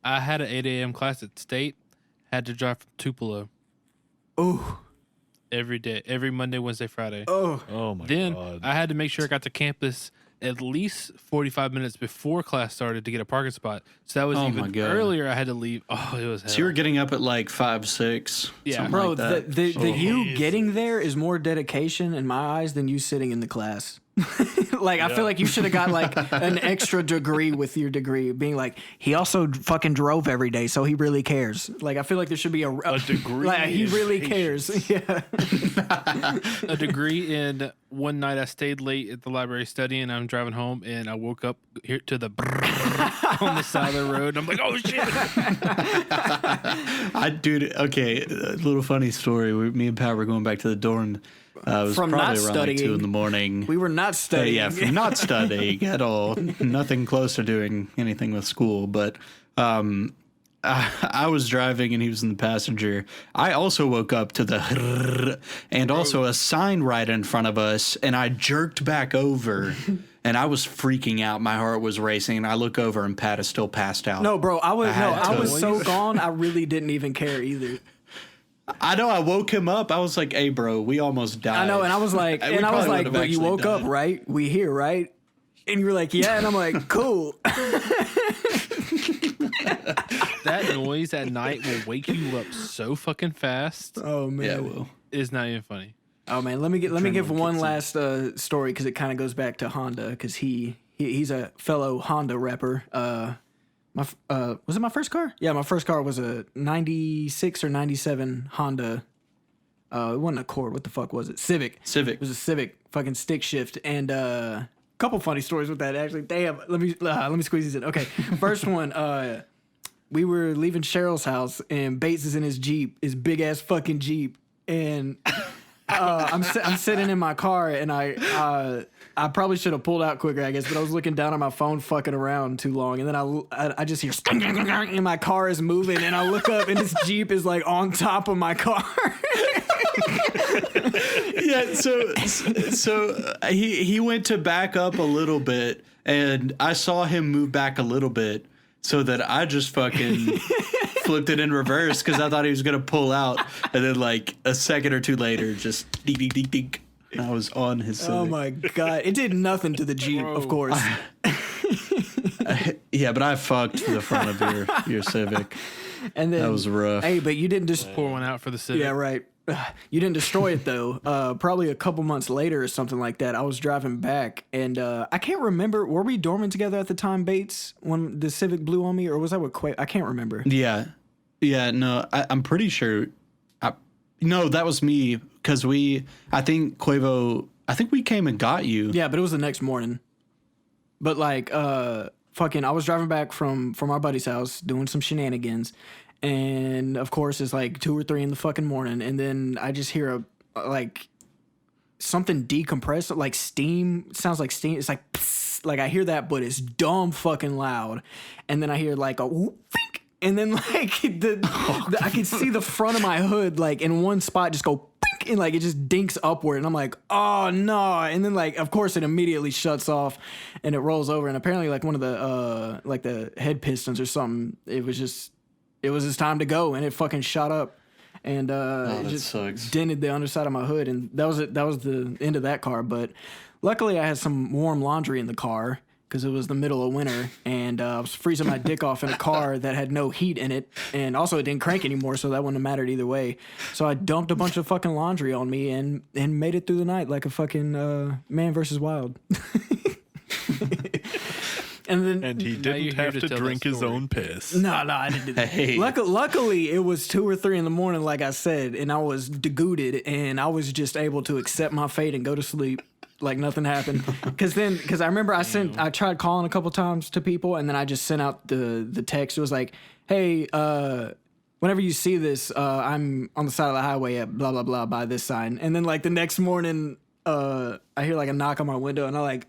[SPEAKER 2] I had an 8 a.m. class at State. Had to drive from Tupelo.
[SPEAKER 1] Oh.
[SPEAKER 2] Every day. Every Monday, Wednesday, Friday.
[SPEAKER 3] Oh my
[SPEAKER 2] then
[SPEAKER 3] god.
[SPEAKER 2] I had to make sure I got to campus at least 45 minutes before class started to get a parking spot. So that was even earlier. I had to leave. Oh, it was hell.
[SPEAKER 4] So you were getting up at like 5, 6.
[SPEAKER 2] Yeah.
[SPEAKER 1] Bro,
[SPEAKER 4] like that.
[SPEAKER 1] the you getting there is more dedication in my eyes than you sitting in the class. Like, I feel like you should have got like an extra degree with your degree, being like, he also fucking drove every day, so he really cares. Like, I feel like there should be a
[SPEAKER 3] degree.
[SPEAKER 1] Like, he
[SPEAKER 3] in
[SPEAKER 1] really
[SPEAKER 3] patience.
[SPEAKER 1] cares. Yeah.
[SPEAKER 2] A degree in one night I stayed late at the library studying. I'm driving home and I woke up here to the on the side of the road. And I'm like, oh shit.
[SPEAKER 4] Dude, okay, a little funny story. Me and Pat were going back to the dorm. It was
[SPEAKER 1] From
[SPEAKER 4] probably
[SPEAKER 1] not
[SPEAKER 4] around
[SPEAKER 1] studying.
[SPEAKER 4] like 2 in the morning.
[SPEAKER 1] We were not studying.
[SPEAKER 4] Yeah, from not studying at all. Nothing close to doing anything with school. But I was driving and he was in the passenger. I also woke up to the and also a sign right in front of us. And I jerked back over and I was freaking out. My heart was racing. And I look over and Pat is still passed out.
[SPEAKER 1] No, bro, I was
[SPEAKER 4] to-
[SPEAKER 1] so gone. I really didn't even care either.
[SPEAKER 4] I know. I woke him up. I was like, "Hey, bro, we almost died."
[SPEAKER 1] I know, and I was like,
[SPEAKER 4] We probably would've
[SPEAKER 1] but you
[SPEAKER 4] actually
[SPEAKER 1] woke up,
[SPEAKER 4] died.
[SPEAKER 1] right? We here, right? And you were like, yeah, and I'm like, cool.
[SPEAKER 2] That noise at night will wake you up so fucking fast.
[SPEAKER 1] Oh man.
[SPEAKER 4] Yeah, well,
[SPEAKER 2] It's not even funny.
[SPEAKER 1] Oh man, let me give one
[SPEAKER 4] kicks
[SPEAKER 1] last story because it kind of goes back to Honda because he's a fellow Honda rapper. Was it my first car? Yeah, my first car was a 96 or 97 Honda. It wasn't Accord. What the fuck was it? Civic. It was a Civic fucking stick shift. And couple funny stories with that, actually. Damn. Let me squeeze these in. Okay. First one, we were leaving Cheryl's house, and Bates is in his Jeep, his big-ass fucking Jeep. And I'm sitting in my car, and I probably should have pulled out quicker, I guess, but I was looking down at my phone fucking around too long, and then I just hear and my car is moving, and I look up, and this Jeep is like on top of my car.
[SPEAKER 4] yeah. So he went to back up a little bit, and I saw him move back a little bit, so that I just fucking flipped it in reverse because I thought he was gonna pull out, and then like a second or two later, just dink dink dink dink. And I was on his Civic.
[SPEAKER 1] Oh my god! It did nothing to the Jeep, of course.
[SPEAKER 4] Yeah, but I fucked the front of your Civic.
[SPEAKER 1] And then
[SPEAKER 4] That was rough.
[SPEAKER 1] Hey, but you didn't just
[SPEAKER 2] Pour one out for the Civic.
[SPEAKER 1] Yeah, right. You didn't destroy it though. Probably a couple months later or something like that. I was driving back, and I can't remember. Were we dorming together at the time, Bates, when the Civic blew on me, or was I with Quay? I can't remember.
[SPEAKER 4] Yeah. No, I'm pretty sure. No, that was me because I think we came and got you.
[SPEAKER 1] Yeah, but it was the next morning. But like, I was driving back from our buddy's house doing some shenanigans, and of course it's like 2 or 3 in the fucking morning, and then I just hear something decompress, like steam. It sounds like steam. It's like psst, like I hear that, but it's dumb fucking loud, and then I hear like a whoop, fink, and then like I can see the front of my hood like in one spot just go. And like it just dinks upward, and I'm like, oh no! And then like, of course, it immediately shuts off, and it rolls over. And apparently, like one of the like the head pistons or something, it was his time to go, and it fucking shot up, and it
[SPEAKER 4] that
[SPEAKER 1] just
[SPEAKER 4] sucks.
[SPEAKER 1] dented the underside of my hood, and that was it. That was the end of that car. But luckily, I had some warm laundry in the car because it was the middle of winter, and I was freezing my dick off in a car that had no heat in it, and also it didn't crank anymore, so that wouldn't have mattered either way. So I dumped a bunch of fucking laundry on me and made it through the night like a fucking man versus wild.
[SPEAKER 3] And he
[SPEAKER 2] you're
[SPEAKER 3] didn't
[SPEAKER 2] here
[SPEAKER 3] have
[SPEAKER 2] to
[SPEAKER 3] to
[SPEAKER 2] tell that
[SPEAKER 3] drink his
[SPEAKER 2] story.
[SPEAKER 3] own piss.
[SPEAKER 1] No, I didn't do that.
[SPEAKER 4] Hey.
[SPEAKER 1] Luckily, it was 2 or 3 in the morning, like I said, and I was degooted, and I was just able to accept my fate and go to sleep like nothing happened. Because I remember I tried calling a couple times to people, and then I just sent out the text. It was like, hey, whenever you see this, I'm on the side of the highway at blah, blah, blah by this sign. And then like the next morning, I hear like a knock on my window, and I like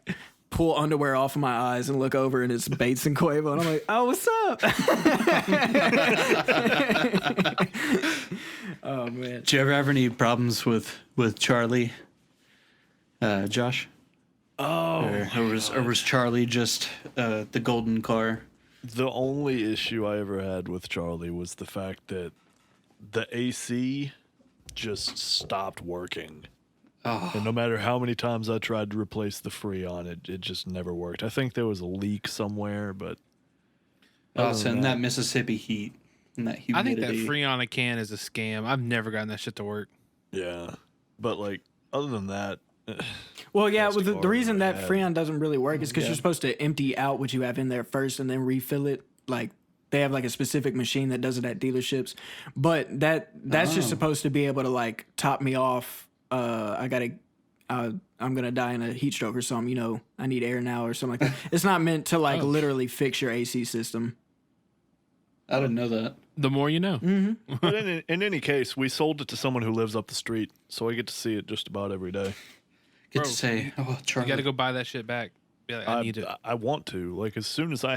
[SPEAKER 1] pull underwear off of my eyes and look over, and it's Bates and Quavo, and I'm like, oh, what's up? Oh man.
[SPEAKER 4] Did you ever have any problems with Charlie, Josh?
[SPEAKER 3] Oh,
[SPEAKER 4] Or was Charlie just the golden car?
[SPEAKER 3] the only issue I ever had with Charlie was the fact that the AC just stopped working.
[SPEAKER 4] Oh,
[SPEAKER 3] And no matter how many times I tried to replace the Freon, it just never worked. I think there was a leak somewhere, but
[SPEAKER 4] so in that Mississippi heat and that
[SPEAKER 2] I think
[SPEAKER 4] humidity.
[SPEAKER 2] that Freon a can is a scam. I've never gotten that shit to work.
[SPEAKER 3] yeah. But like other than that,
[SPEAKER 1] Well, yeah,
[SPEAKER 3] best
[SPEAKER 1] well, the
[SPEAKER 3] car
[SPEAKER 1] reason
[SPEAKER 3] I've
[SPEAKER 1] that
[SPEAKER 3] had.
[SPEAKER 1] Freon doesn't really work is because
[SPEAKER 3] Yeah.
[SPEAKER 1] you're supposed to empty out what you have in there first and then refill it. Like they have like a specific machine that does it at dealerships, but that's just supposed to be able to like top me off. I'm gonna die in a heat stroke or something. You know, I need air now or something like that. It's not meant to like literally fix your AC system.
[SPEAKER 4] I didn't know that.
[SPEAKER 2] The more you know.
[SPEAKER 3] But in any case, we sold it to someone who lives up the street, so I get to see it just about every day.
[SPEAKER 4] Get
[SPEAKER 2] Bro,
[SPEAKER 4] to say, oh, Charlie.
[SPEAKER 2] You got to go buy that shit back. Be like, I need it.
[SPEAKER 3] I want to. Like as soon as I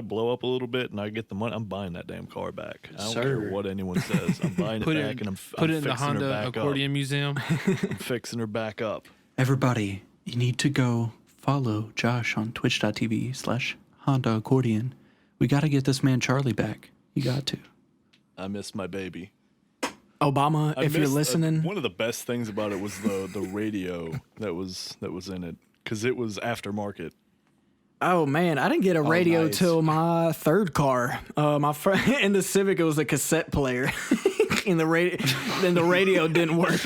[SPEAKER 3] blow up a little bit and I get the money, I'm buying that damn car back. I don't care what anyone says. I'm buying it
[SPEAKER 2] Put
[SPEAKER 3] back,
[SPEAKER 2] it,
[SPEAKER 3] and I'm
[SPEAKER 2] put it in the
[SPEAKER 3] fixing her
[SPEAKER 2] Honda
[SPEAKER 3] back
[SPEAKER 2] Accordion Museum.
[SPEAKER 3] up. I'm fixing her back up.
[SPEAKER 4] Everybody, you need to go follow Josh on twitch.tv/HondaAccordion. We got to get this man Charlie back. You got to.
[SPEAKER 3] I miss my baby.
[SPEAKER 1] Obama,
[SPEAKER 3] I
[SPEAKER 1] if you're
[SPEAKER 3] missed,
[SPEAKER 1] listening,
[SPEAKER 3] one of the best things about it was the radio that was in it because it was aftermarket.
[SPEAKER 1] oh man, I didn't get a radio
[SPEAKER 3] nice.
[SPEAKER 1] till my third car. In the Civic, it was a cassette player, and the radio didn't work.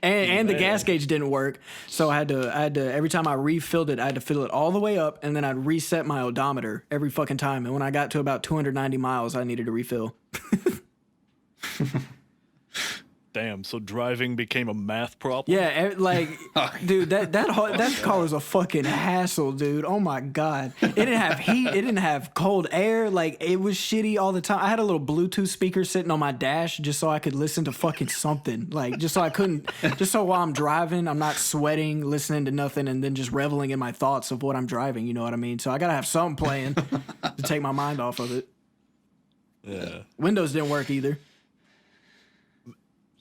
[SPEAKER 1] And the gas gauge didn't work, so I had to every time I refilled it, I had to fill it all the way up, and then I'd reset my odometer every fucking time. And when I got to about 290 miles, I needed to refill.
[SPEAKER 3] Damn, so driving became a math problem?
[SPEAKER 1] Yeah, dude, that car was a fucking hassle, dude. Oh my god, it didn't have heat, it didn't have cold air, like it was shitty all the time. I had a little Bluetooth speaker sitting on my dash just so I could listen to fucking something, like just so while I'm driving, I'm not sweating, listening to nothing, and then just reveling in my thoughts of what I'm driving. You know what I mean? So I gotta have something playing to take my mind off of it.
[SPEAKER 3] Yeah.
[SPEAKER 1] Windows didn't work either.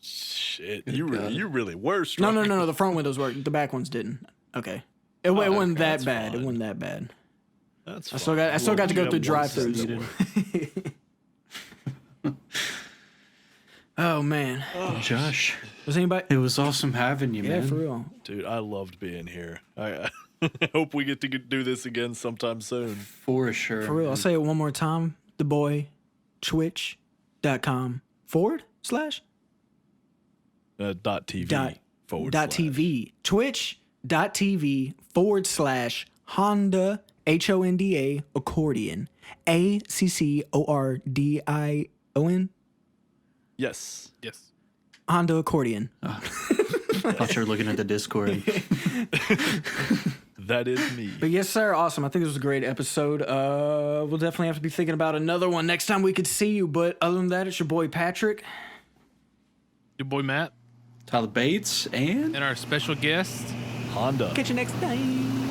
[SPEAKER 3] Shit, you really were
[SPEAKER 1] No,
[SPEAKER 3] struggling.
[SPEAKER 1] no. The front windows worked. The back ones didn't. Okay. It wasn't that
[SPEAKER 3] that's
[SPEAKER 1] bad. It
[SPEAKER 3] fine.
[SPEAKER 1] wasn't that bad.
[SPEAKER 3] That's
[SPEAKER 1] I still got to go through drive-throughs. Oh man.
[SPEAKER 4] Josh,
[SPEAKER 1] Was anybody?
[SPEAKER 4] it was awesome having you,
[SPEAKER 1] Yeah,
[SPEAKER 4] man.
[SPEAKER 1] for real.
[SPEAKER 3] Dude, I loved being here. I hope we get to do this again sometime soon.
[SPEAKER 4] For sure.
[SPEAKER 1] For real. I'll say it one more time. The boy, twitch.com/.
[SPEAKER 3] .tv forward
[SPEAKER 1] dot
[SPEAKER 3] slash.
[SPEAKER 1] TV. Twitch.tv /Honda HONDA Accordion. ACCORDION.
[SPEAKER 3] Yes.
[SPEAKER 2] Yes.
[SPEAKER 1] Honda Accordion.
[SPEAKER 4] I thought you were looking at the Discord.
[SPEAKER 3] That is me.
[SPEAKER 1] But yes, sir. Awesome. I think this was a great episode. We'll definitely have to be thinking about another one next time we could see you. But other than that, it's your boy Patrick.
[SPEAKER 2] Your boy Matt
[SPEAKER 4] Tyler Bates and
[SPEAKER 2] and our special guest.
[SPEAKER 3] Honda.
[SPEAKER 1] Catch you next time.